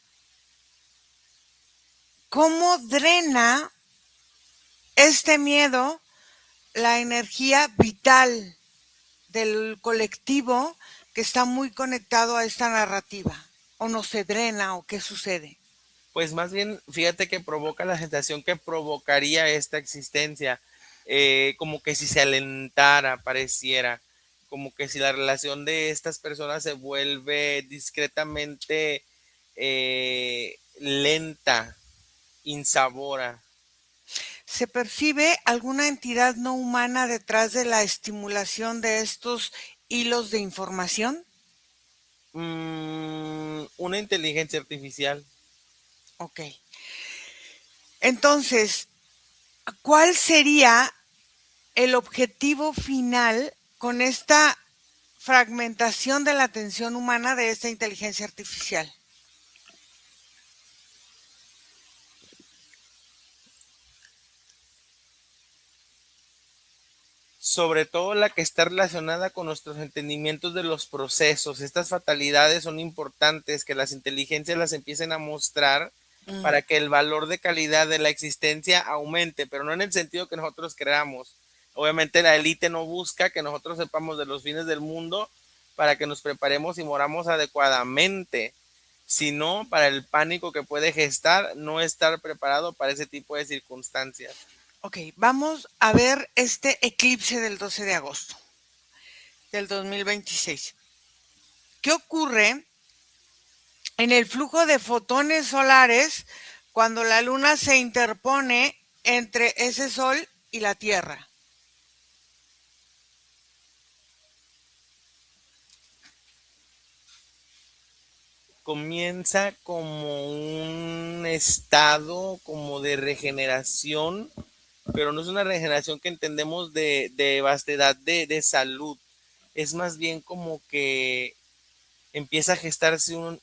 [SPEAKER 1] ¿cómo drena este miedo la energía vital del colectivo que está muy conectado a esta narrativa? ¿O no se drena o qué sucede?
[SPEAKER 2] Pues más bien, fíjate que provoca la sensación que provocaría esta existencia, como que si se alentara, pareciera, como que si la relación de estas personas se vuelve discretamente lenta, insabora.
[SPEAKER 1] ¿Se percibe alguna entidad no humana detrás de la estimulación de estos hilos de información?
[SPEAKER 2] Una inteligencia artificial.
[SPEAKER 1] Ok. Entonces, ¿cuál sería el objetivo final con esta fragmentación de la atención humana de esta inteligencia artificial?
[SPEAKER 2] Sobre todo la que está relacionada con nuestros entendimientos de los procesos. Estas fatalidades son importantes que las inteligencias las empiecen a mostrar
[SPEAKER 1] Mm,
[SPEAKER 2] para que el valor de calidad de la existencia aumente, pero no en el sentido que nosotros creamos. Obviamente la élite no busca que nosotros sepamos de los fines del mundo para que nos preparemos y moramos adecuadamente, sino para el pánico que puede gestar no estar preparado para ese tipo de circunstancias.
[SPEAKER 1] ok, vamos a ver este eclipse del 12 de agosto del 2026. ¿Qué ocurre en el flujo de fotones solares cuando la luna se interpone entre ese sol y la Tierra?
[SPEAKER 2] Comienza como un estado como de regeneración, pero no es una regeneración que entendemos de vastedad de salud. Es más bien como que empieza a gestarse un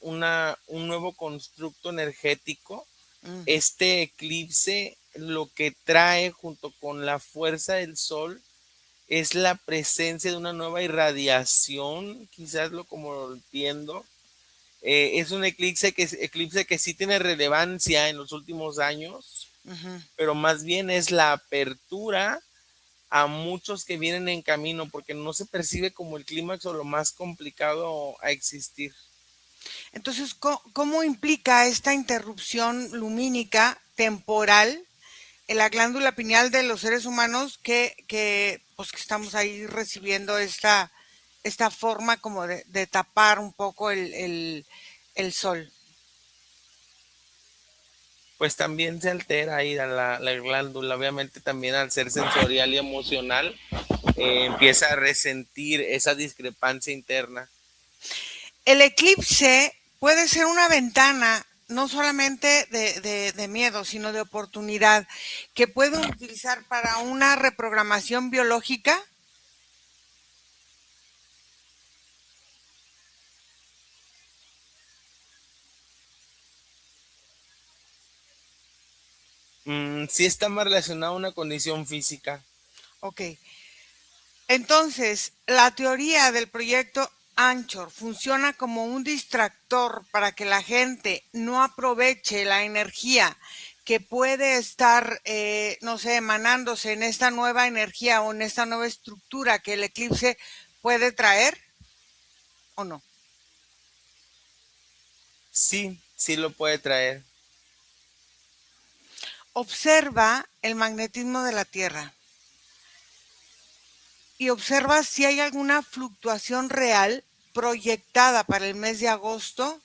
[SPEAKER 2] nuevo constructo energético.
[SPEAKER 1] Mm,
[SPEAKER 2] Este eclipse lo que trae junto con la fuerza del sol es la presencia de una nueva irradiación, quizás lo como lo entiendo. Es un eclipse que sí tiene relevancia en los últimos años,
[SPEAKER 1] ujú.
[SPEAKER 2] pero más bien es la apertura a muchos que vienen en camino, porque no se percibe como el clímax o lo más complicado a existir.
[SPEAKER 1] Entonces, ¿cómo implica esta interrupción lumínica temporal en la glándula pineal de los seres humanos pues, que estamos ahí recibiendo esta forma como de tapar un poco el sol?
[SPEAKER 2] Pues también se altera ahí la glándula, obviamente también al ser sensorial y emocional, empieza a resentir esa discrepancia interna.
[SPEAKER 1] El eclipse puede ser una ventana no solamente de miedo, sino de oportunidad, que pueden utilizar para una reprogramación biológica.
[SPEAKER 2] Sí está más relacionado a una condición física.
[SPEAKER 1] Ok. Entonces, la teoría del proyecto Anchor funciona como un distractor para que la gente no aproveche la energía que puede estar, no sé, emanándose en esta nueva energía o en esta nueva estructura que el eclipse puede traer o no?
[SPEAKER 2] Sí, sí lo puede traer.
[SPEAKER 1] Observa el magnetismo de la Tierra y observa si hay alguna fluctuación real proyectada para el mes de agosto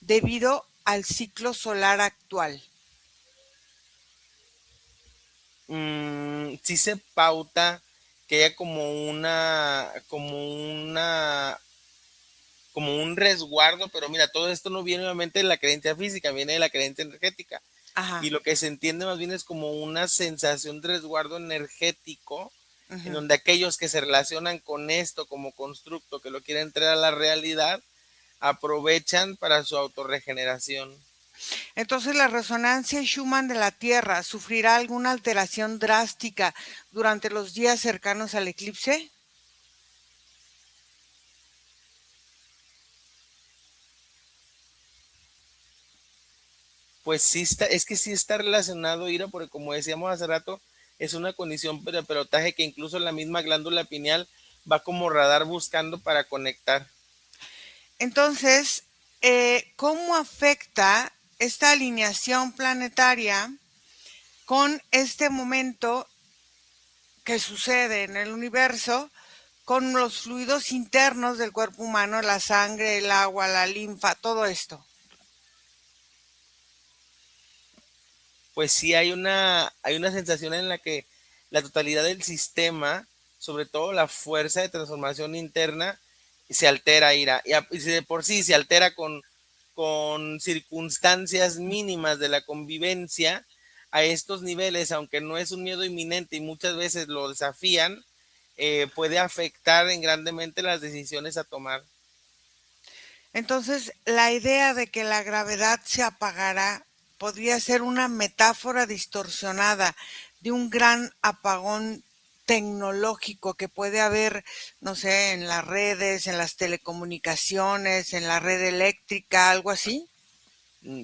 [SPEAKER 1] debido al ciclo solar actual.
[SPEAKER 2] Sí se pauta que haya como un resguardo, pero mira, todo esto no viene obviamente de la creencia física, viene de la creencia energética.
[SPEAKER 1] Ajá.
[SPEAKER 2] Y lo que se entiende más bien es como una sensación de resguardo energético, en
[SPEAKER 1] Uh-huh.
[SPEAKER 2] donde aquellos que se relacionan con esto como constructo, que lo quieren traer a la realidad, aprovechan para su autorregeneración.
[SPEAKER 1] Entonces, la resonancia Schumann de la Tierra sufrirá alguna alteración drástica durante los días cercanos al eclipse.
[SPEAKER 2] Pues sí está, es que sí está relacionado, Ira, porque como decíamos hace rato, es una condición de pelotaje que incluso la misma glándula pineal va como radar buscando para conectar.
[SPEAKER 1] Entonces, ¿cómo afecta esta alineación planetaria con este momento que sucede en el universo con los fluidos internos del cuerpo humano, la sangre, el agua, la linfa, todo esto?
[SPEAKER 2] Pues sí hay una sensación en la que la totalidad del sistema, sobre todo la fuerza de transformación interna, se altera, Ira. Y si de por sí se altera con circunstancias mínimas de la convivencia, a estos niveles, aunque no es un miedo inminente y muchas veces lo desafían, puede afectar en grandemente las decisiones a tomar.
[SPEAKER 1] Entonces, la idea de que la gravedad se apagará podría ser una metáfora distorsionada de un gran apagón tecnológico que puede haber, no sé, en las redes, en las telecomunicaciones, en la red eléctrica, algo así.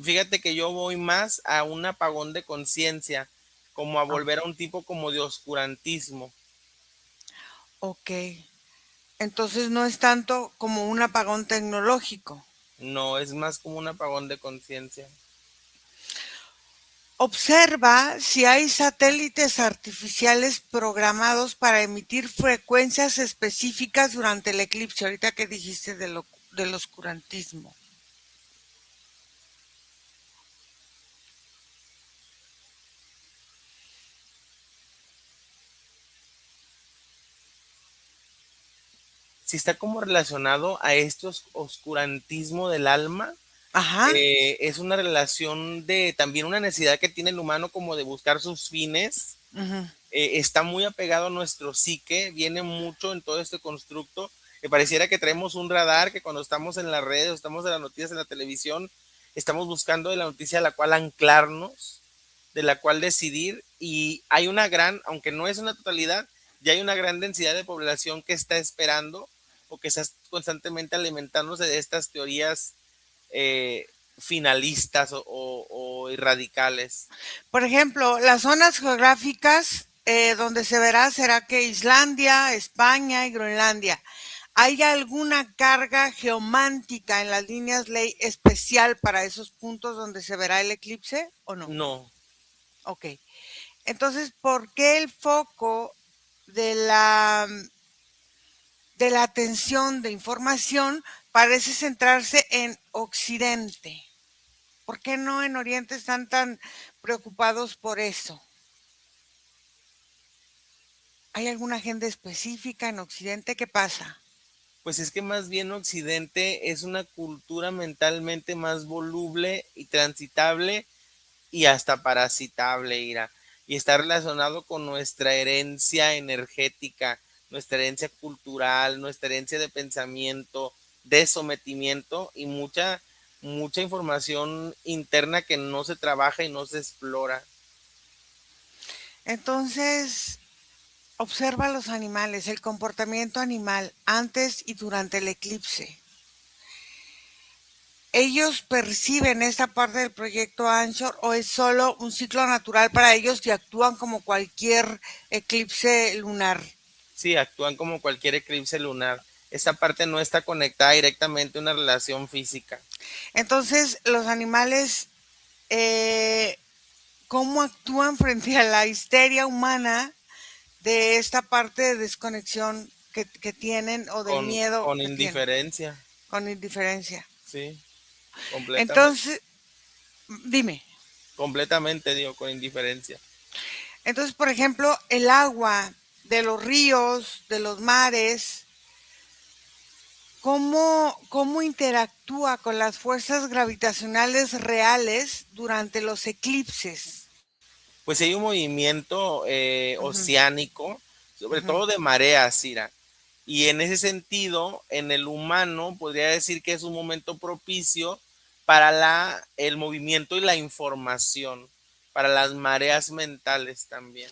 [SPEAKER 2] Fíjate que yo voy más a un apagón de conciencia, como a
[SPEAKER 1] Ah,
[SPEAKER 2] volver a un tipo como de oscurantismo.
[SPEAKER 1] ok. Entonces no es tanto como un apagón tecnológico.
[SPEAKER 2] No, es más como un apagón de conciencia.
[SPEAKER 1] Observa si hay satélites artificiales programados para emitir frecuencias específicas durante el eclipse, ahorita que dijiste del oscurantismo.
[SPEAKER 2] Si está como relacionado a este oscurantismo del alma,
[SPEAKER 1] Ajá.
[SPEAKER 2] es una relación de también una necesidad que tiene el humano como de buscar sus fines.
[SPEAKER 1] Uh-huh.
[SPEAKER 2] Está muy apegado a nuestro psique, viene mucho en todo este constructo, que pareciera que traemos un radar, que cuando estamos en las redes, estamos en las noticias en la televisión, estamos buscando de la noticia a la cual anclarnos, de la cual decidir, y hay una gran, aunque no es una totalidad, ya hay una gran densidad de población que está esperando o que está constantemente alimentándose de estas teorías eh, finalistas o radicales.
[SPEAKER 1] Por ejemplo, las zonas geográficas donde se verá será que Islandia, España y Groenlandia. ¿Hay alguna carga geomántica en las líneas ley especial para esos puntos donde se verá el eclipse o no?
[SPEAKER 2] No,
[SPEAKER 1] Ok. Entonces, ¿por qué el foco de la atención de información parece centrarse en Occidente? ¿Por qué no en Oriente están tan preocupados por eso? ¿Hay alguna agenda específica en Occidente? ¿Qué pasa?
[SPEAKER 2] pues es que más bien Occidente es una cultura mentalmente más voluble y transitable y hasta parasitable, Ira. Y está relacionado con nuestra herencia energética, nuestra herencia cultural, nuestra herencia de pensamiento, de sometimiento y mucha información interna que no se trabaja y no se explora.
[SPEAKER 1] Entonces, observa los animales, el comportamiento animal antes y durante el eclipse. ¿Ellos perciben esta parte del proyecto Anchor o es solo un ciclo natural para ellos y actúan como cualquier eclipse lunar?
[SPEAKER 2] Sí, actúan como cualquier eclipse lunar. esta parte no está conectada directamente a una relación física.
[SPEAKER 1] Entonces, los animales, ¿cómo actúan frente a la histeria humana de esta parte de desconexión que tienen o de miedo
[SPEAKER 2] Con
[SPEAKER 1] que tienen?
[SPEAKER 2] indiferencia,
[SPEAKER 1] Con indiferencia.
[SPEAKER 2] sí, completamente,
[SPEAKER 1] Entonces, dime.
[SPEAKER 2] completamente digo, con indiferencia.
[SPEAKER 1] Entonces, por ejemplo, el agua de los ríos, de los mares, ¿cómo interactúa con las fuerzas gravitacionales reales durante los eclipses?
[SPEAKER 2] Pues hay un movimiento
[SPEAKER 1] Ujú,
[SPEAKER 2] oceánico, sobre
[SPEAKER 1] ujú.
[SPEAKER 2] todo de mareas, Cira. Y en ese sentido, en el humano, podría decir que es un momento propicio para el movimiento y la información, para las mareas mentales también.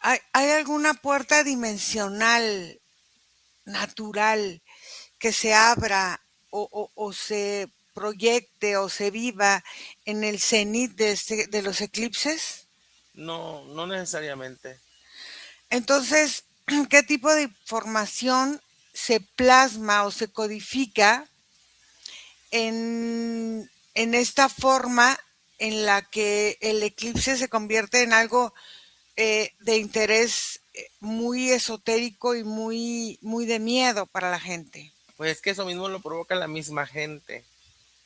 [SPEAKER 1] ¿Hay alguna puerta dimensional, natural, que se abra o se proyecte o se viva en el cenit de los eclipses?
[SPEAKER 2] No, no necesariamente.
[SPEAKER 1] Entonces, ¿qué tipo de información se plasma o se codifica en esta forma en la que el eclipse se convierte en algo de interés muy esotérico y muy de miedo para la gente?
[SPEAKER 2] Pues es que eso mismo lo provoca la misma gente.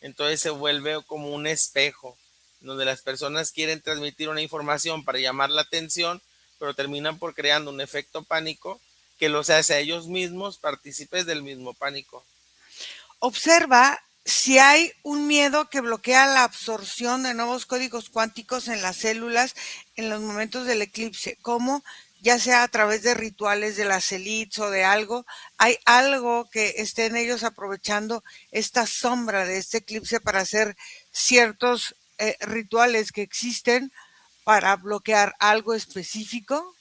[SPEAKER 2] Entonces se vuelve como un espejo, donde las personas quieren transmitir una información para llamar la atención, pero terminan por creando un efecto pánico que los hace a ellos mismos partícipes del mismo pánico.
[SPEAKER 1] Observa si hay un miedo que bloquea la absorción de nuevos códigos cuánticos en las células en los momentos del eclipse, como ya sea a través de rituales de las élites o de algo, hay algo que estén ellos aprovechando esta sombra de este eclipse para hacer ciertos rituales que existen para bloquear algo específico.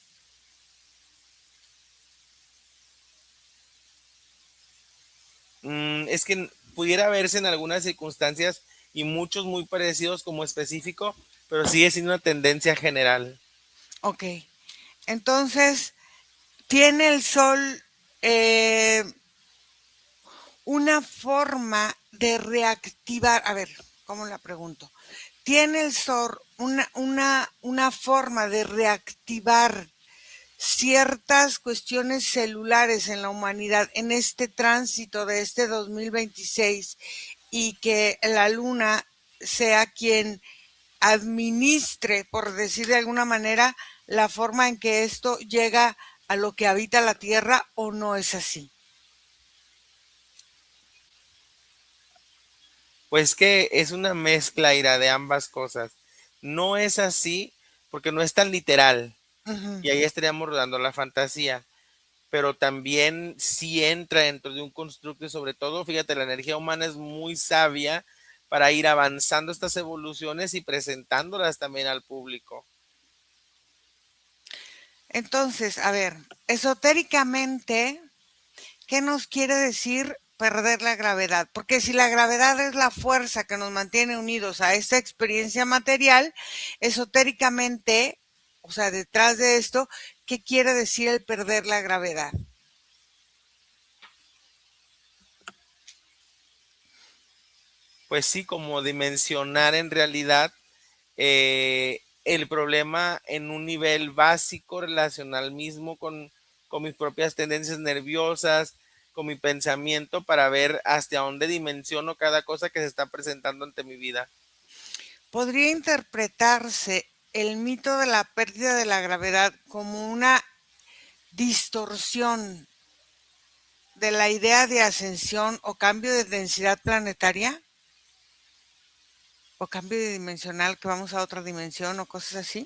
[SPEAKER 2] Es que pudiera verse en algunas circunstancias y muchos muy parecidos como específico, pero sigue siendo una tendencia general.
[SPEAKER 1] Ok, entonces tiene el sol eh, una forma de reactivar, a ver, ¿cómo la pregunto? ¿Tiene el sol una forma de reactivar ciertas cuestiones celulares en la humanidad en este tránsito de este 2026 y que la luna sea quien administre, por decir de alguna manera, la forma en que esto llega a lo que habita la Tierra, o no es así?
[SPEAKER 2] Pues que es una mezcla, Ira, de ambas cosas. No es así porque no es tan literal
[SPEAKER 1] Ujú.
[SPEAKER 2] y ahí estaríamos rodando la fantasía, pero también sí entra dentro de un constructo y sobre todo, fíjate, la energía humana es muy sabia para ir avanzando estas evoluciones y presentándolas también al público.
[SPEAKER 1] Entonces, a ver, esotéricamente, ¿qué nos quiere decir perder la gravedad? Porque si la gravedad es la fuerza que nos mantiene unidos a esta experiencia material, esotéricamente, o sea, detrás de esto, ¿qué quiere decir el perder la gravedad?
[SPEAKER 2] Pues sí, como dimensionar en realidad el problema en un nivel básico relacional mismo con mis propias tendencias nerviosas, con mi pensamiento para ver hasta dónde dimensiono cada cosa que se está presentando ante mi vida.
[SPEAKER 1] Podría interpretarse el mito de la pérdida de la gravedad como una distorsión de la idea de ascensión o cambio de densidad planetaria o cambio de dimensional que vamos a otra dimensión o cosas así.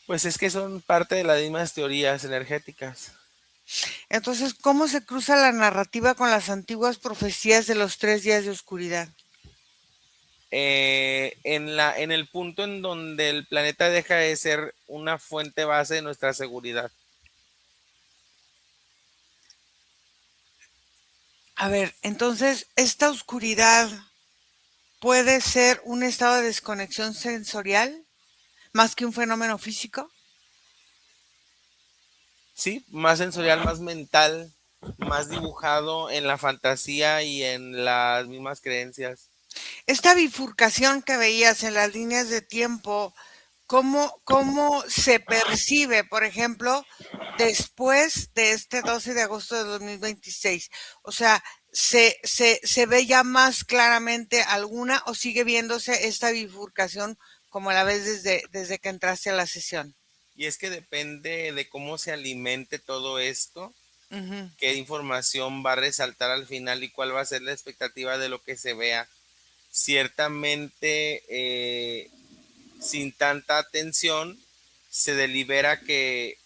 [SPEAKER 2] Pues es que son parte de las mismas teorías energéticas.
[SPEAKER 1] Entonces, ¿cómo se cruza la narrativa con las antiguas profecías de los 3 días de oscuridad?
[SPEAKER 2] En el punto en donde el planeta deja de ser una fuente base de nuestra seguridad.
[SPEAKER 1] A ver, entonces, ¿esta oscuridad puede ser un estado de desconexión sensorial más que un fenómeno físico?
[SPEAKER 2] Sí, más sensorial, más mental. más dibujado en la fantasía y en las mismas creencias.
[SPEAKER 1] Esta bifurcación que veías en las líneas de tiempo, ¿cómo se percibe, por ejemplo, después de este 12 de agosto de 2026? O sea, ¿se ve ya más claramente alguna o sigue viéndose esta bifurcación como la ves desde que entraste a la sesión?
[SPEAKER 2] Y es que depende de cómo se alimente todo esto,
[SPEAKER 1] Ujú.
[SPEAKER 2] qué información va a resaltar al final y cuál va a ser la expectativa de lo que se vea. Ciertamente, sin tanta atención, se delibera que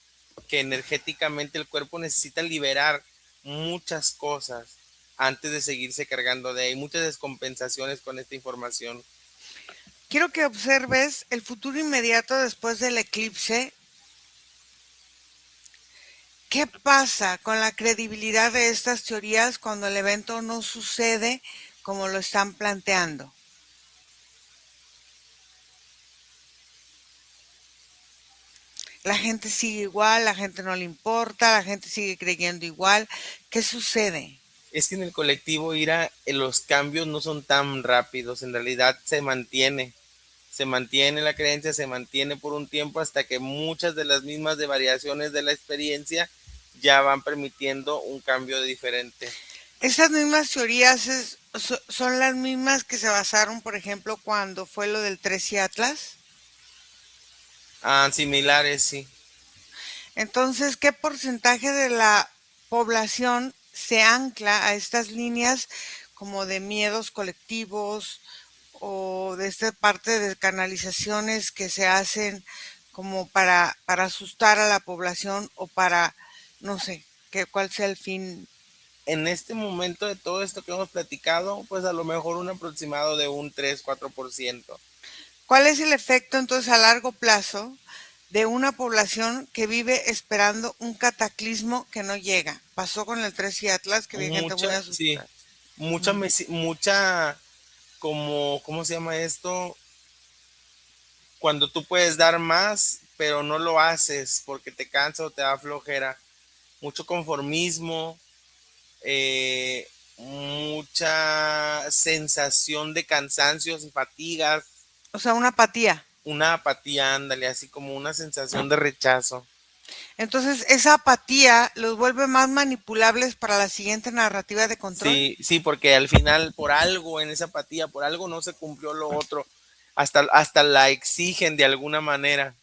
[SPEAKER 2] energéticamente el cuerpo necesita liberar muchas cosas antes de seguirse cargando de ahí, muchas descompensaciones con esta información.
[SPEAKER 1] Quiero que observes el futuro inmediato después del eclipse. ¿Qué pasa con la credibilidad de estas teorías cuando el evento no sucede como lo están planteando? La gente sigue igual, la gente no le importa, la gente sigue creyendo igual. ¿Qué sucede?
[SPEAKER 2] Es que en el colectivo IRA los cambios no son tan rápidos, en realidad se mantiene la creencia, se mantiene por un tiempo hasta que muchas de las mismas de variaciones de la experiencia ya van permitiendo un cambio diferente.
[SPEAKER 1] Estas mismas teorías son las mismas que se basaron, por ejemplo, cuando fue lo del 13 Atlas.
[SPEAKER 2] Ah, similares, sí.
[SPEAKER 1] Entonces, ¿qué porcentaje de la población se ancla a estas líneas como de miedos colectivos o de esta parte de canalizaciones que se hacen como para asustar a la población o para, no sé, cuál sea el fin?
[SPEAKER 2] En este momento de todo esto que hemos platicado, pues a lo mejor un aproximado de un 3-4%.
[SPEAKER 1] ¿Cuál es el efecto entonces a largo plazo de una población que vive esperando un cataclismo que no llega? Pasó con el 3 y Atlas, que vi gente muy
[SPEAKER 2] Mucha, sí,
[SPEAKER 1] asustada.
[SPEAKER 2] mucha,
[SPEAKER 1] Ujú.
[SPEAKER 2] mucha, como, ¿cómo se llama esto? Cuando tú puedes dar más, pero no lo haces porque te cansa o te da flojera. Mucho conformismo, mucha sensación de cansancios y fatigas,
[SPEAKER 1] O sea, una apatía.
[SPEAKER 2] una apatía, ándale, así como una sensación de rechazo.
[SPEAKER 1] Entonces, esa apatía los vuelve más manipulables para la siguiente narrativa de control.
[SPEAKER 2] Sí, sí, porque al final por algo en esa apatía, por algo no se cumplió lo otro, hasta la exigen de alguna manera.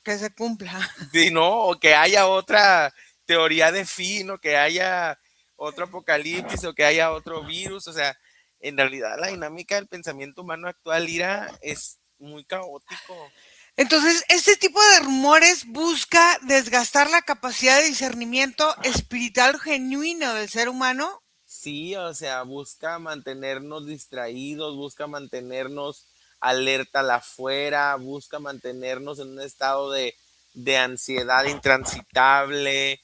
[SPEAKER 1] Que se cumpla.
[SPEAKER 2] Sí, ¿no? O que haya otra teoría de fin, o que haya otro apocalipsis, o que haya otro virus. O sea, en realidad la dinámica del pensamiento humano actual, Ira, es muy caótico.
[SPEAKER 1] Entonces, este tipo de rumores busca desgastar la capacidad de discernimiento espiritual genuino del ser humano.
[SPEAKER 2] Sí, o sea, busca mantenernos distraídos, busca mantenernos alerta al afuera, busca mantenernos en un estado de ansiedad intransitable,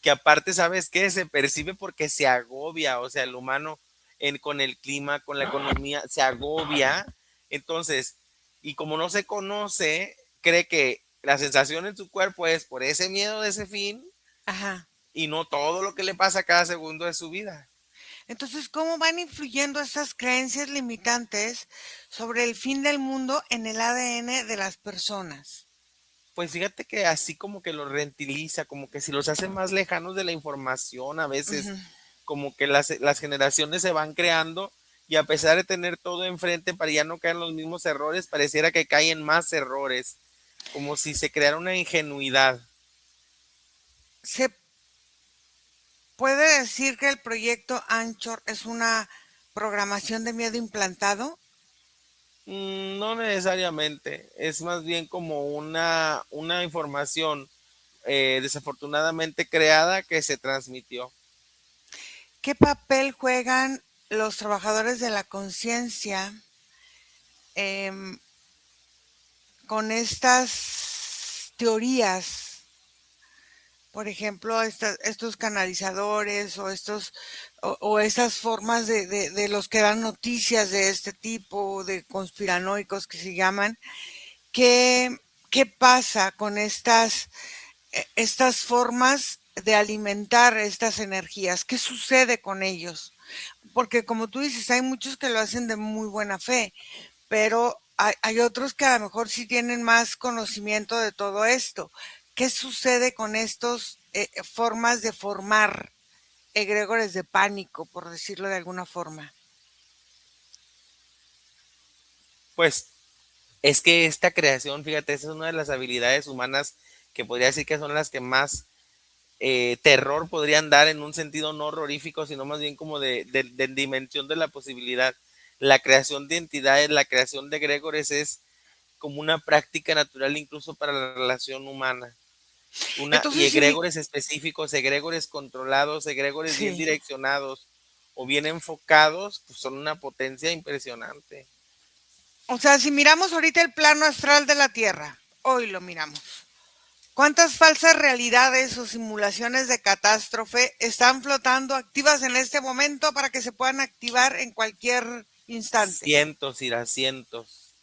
[SPEAKER 2] que aparte, ¿sabes qué? Se percibe porque se agobia, o sea, el humano con el clima, con la economía, se agobia. Entonces, y como no se conoce, cree que la sensación en su cuerpo es por ese miedo de ese fin
[SPEAKER 1] Ajá.
[SPEAKER 2] y no todo lo que le pasa cada segundo de su vida.
[SPEAKER 1] Entonces, ¿cómo van influyendo estas creencias limitantes sobre el fin del mundo en el ADN de las personas?
[SPEAKER 2] Pues fíjate que así como que los rentiliza, como que si los hace más lejanos de la información, a veces
[SPEAKER 1] Ujú.
[SPEAKER 2] como que las generaciones se van creando y a pesar de tener todo enfrente para ya no caer en los mismos errores, pareciera que caen más errores, como si se creara una ingenuidad.
[SPEAKER 1] ¿Se puede decir que el proyecto Anchor es una programación de miedo implantado?
[SPEAKER 2] No necesariamente, es más bien como una información desafortunadamente creada que se transmitió.
[SPEAKER 1] ¿Qué papel juegan los trabajadores de la conciencia em, con estas teorías? Por ejemplo, estos canalizadores o o esas formas de los que dan noticias de este tipo, de conspiranoicos que se llaman. ¿Qué, qué pasa con estas formas? de alimentar estas energías? ¿Qué sucede con ellos? Porque como tú dices, hay muchos que lo hacen de muy buena fe, pero hay otros que a lo mejor sí tienen más conocimiento de todo esto. ¿Qué sucede con estas formas de formar egregores de pánico, por decirlo de alguna forma?
[SPEAKER 2] Pues es que esta creación, fíjate, esa es una de las habilidades humanas que podría decir que son las que más terror podrían dar, en un sentido no horrorífico, sino más bien como de dimensión de la posibilidad. La creación de entidades, la creación de egregores es como una práctica natural incluso para la relación humana. Y
[SPEAKER 1] Entonces,
[SPEAKER 2] egregores específicos, egregores controlados, egregores bien
[SPEAKER 1] sí.
[SPEAKER 2] direccionados o bien enfocados, pues son una potencia impresionante.
[SPEAKER 1] O sea, si miramos ahorita el plano astral de la Tierra, hoy lo miramos. ¿Cuántas falsas realidades o simulaciones de catástrofe están flotando activas en este momento para que se puedan activar en cualquier instante?
[SPEAKER 2] Cientos, irá, cientos,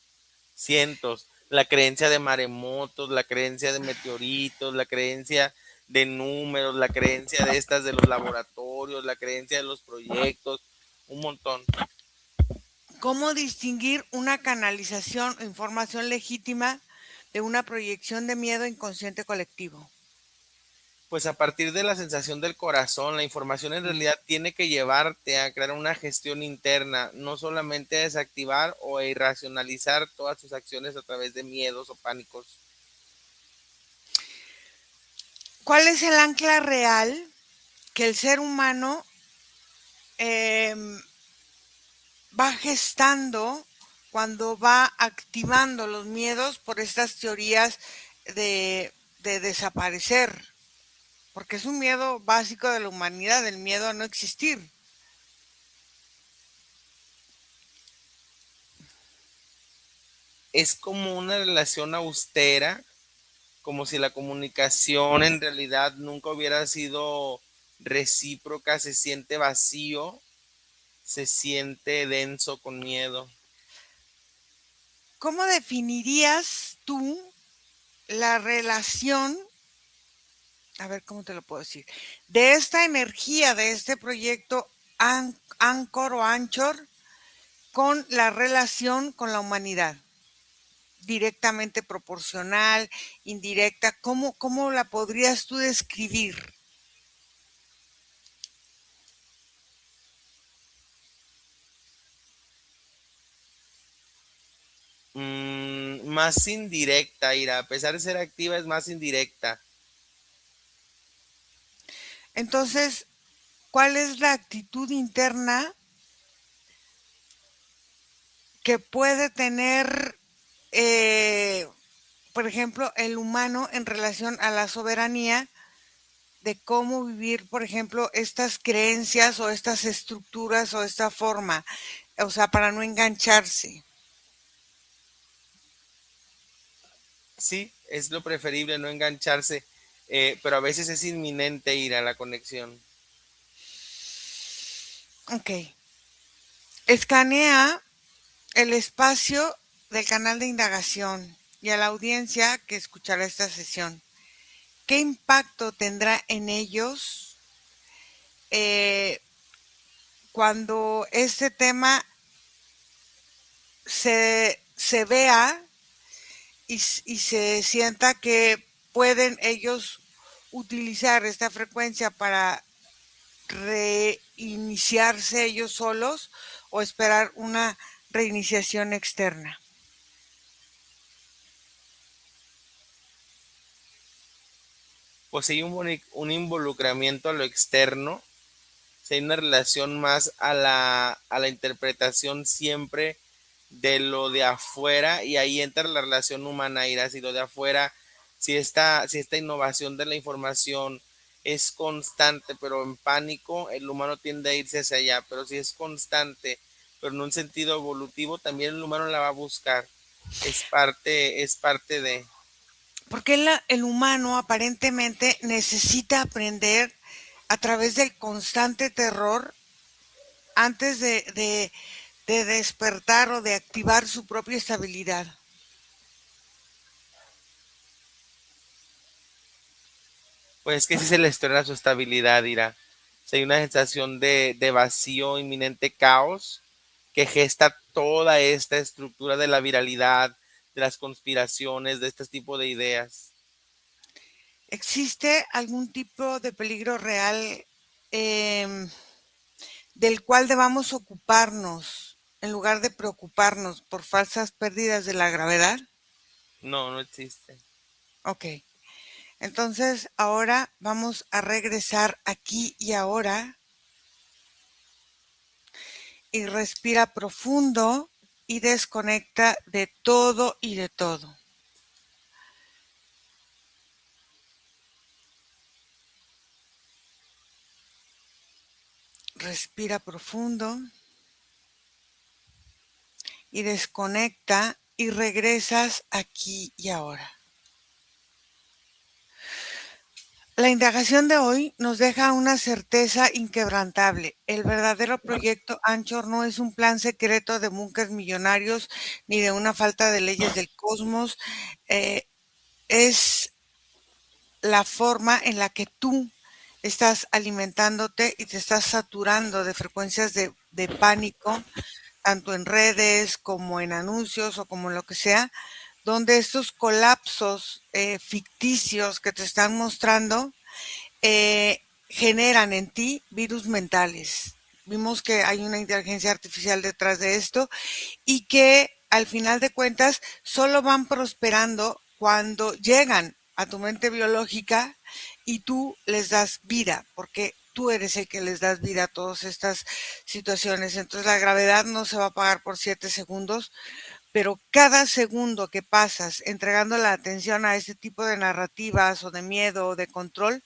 [SPEAKER 2] cientos. La creencia de maremotos, la creencia de meteoritos, la creencia de números, la creencia de estas de los laboratorios, la creencia de los proyectos, un montón.
[SPEAKER 1] ¿Cómo distinguir una canalización o información legítima de una proyección de miedo inconsciente colectivo?
[SPEAKER 2] Pues a partir de la sensación del corazón, la información en
[SPEAKER 1] Mm.
[SPEAKER 2] realidad tiene que llevarte a crear una gestión interna, no solamente a desactivar o a irracionalizar todas tus acciones a través de miedos o pánicos.
[SPEAKER 1] ¿Cuál es el ancla real que el ser humano va gestando cuando va activando los miedos por estas teorías de desaparecer? Porque es un miedo básico de la humanidad, el miedo a no existir.
[SPEAKER 2] Es como una relación austera, como si la comunicación en realidad nunca hubiera sido recíproca, se siente vacío, se siente denso con miedo.
[SPEAKER 1] ¿Cómo definirías tú la relación, a ver cómo te lo puedo decir, de esta energía de este proyecto Anchor o Anchor con la relación con la humanidad? Directamente proporcional, indirecta, ¿cómo la podrías tú describir?
[SPEAKER 2] Más indirecta, Ira, a pesar de ser activa, es más indirecta.
[SPEAKER 1] Entonces, ¿cuál es la actitud interna que puede tener, por ejemplo, el humano en relación a la soberanía de cómo vivir, por ejemplo, estas creencias o estas estructuras o esta forma, o sea, para no engancharse?
[SPEAKER 2] Sí, es lo preferible no engancharse, pero a veces es inminente ir a la conexión.
[SPEAKER 1] Ok. Escanea el espacio del canal de indagación y a la audiencia que escuchará esta sesión. ¿Qué impacto tendrá en ellos eh, cuando este tema se vea y se sienta que pueden ellos utilizar esta frecuencia para reiniciarse ellos solos o esperar una reiniciación externa?
[SPEAKER 2] Pues hay un involucramiento a lo externo, si hay una relación más a la interpretación siempre de lo de afuera, y ahí entra la relación humana, Ira, si lo de afuera, si esta innovación de la información es constante, pero en pánico, el humano tiende a irse hacia allá, pero si es constante, pero en un sentido evolutivo, también el humano la va a buscar, es parte de...
[SPEAKER 1] Porque el humano aparentemente necesita aprender a través del constante terror antes de despertar o de activar su propia estabilidad.
[SPEAKER 2] Pues es que si se les truena su estabilidad, dirá. Si hay una sensación de vacío, inminente caos, que gesta toda esta estructura de la viralidad, de las conspiraciones, de este tipo de ideas.
[SPEAKER 1] ¿Existe algún tipo de peligro real del cual debamos ocuparnos en lugar de preocuparnos por falsas pérdidas de la gravedad?
[SPEAKER 2] No, no existe.
[SPEAKER 1] Ok, entonces ahora vamos a regresar aquí y ahora y respira profundo y desconecta de todo y de todo. Respira profundo y desconecta y regresas aquí y ahora. La indagación de hoy nos deja una certeza inquebrantable. El verdadero proyecto Anchor no es un plan secreto de búnkers millonarios ni de una falta de leyes del cosmos. Es la forma en la que tú estás alimentándote y te estás saturando de frecuencias de pánico, tanto en redes como en anuncios o como en lo que sea, donde estos colapsos ficticios que te están mostrando generan en ti virus mentales. Vimos que hay una inteligencia artificial detrás de esto y que al final de cuentas solo van prosperando cuando llegan a tu mente biológica y tú les das vida, porque tú eres el que les das vida a todas estas situaciones. Entonces la gravedad no se va a apagar por 7 segundos, pero cada segundo que pasas entregando la atención a este tipo de narrativas o de miedo o de control,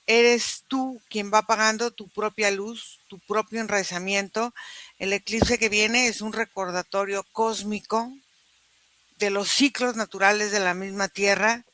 [SPEAKER 1] eres tú quien va pagando tu propia luz, tu propio enraizamiento. El eclipse que viene es un recordatorio cósmico de los ciclos naturales de la misma Tierra,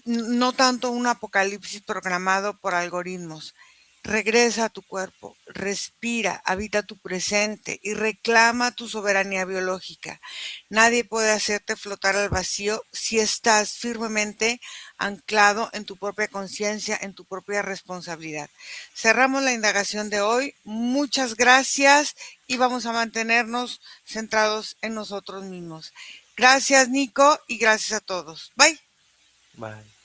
[SPEAKER 1] no tanto un apocalipsis programado por algoritmos. Regresa a tu cuerpo, respira, habita tu presente y reclama tu soberanía biológica. Nadie puede hacerte flotar al vacío si estás firmemente anclado en tu propia conciencia, en tu propia responsabilidad. Cerramos la indagación de hoy. Muchas gracias y vamos a mantenernos centrados en nosotros mismos. Gracias, Nico, y gracias a todos. Bye.
[SPEAKER 2] Bye.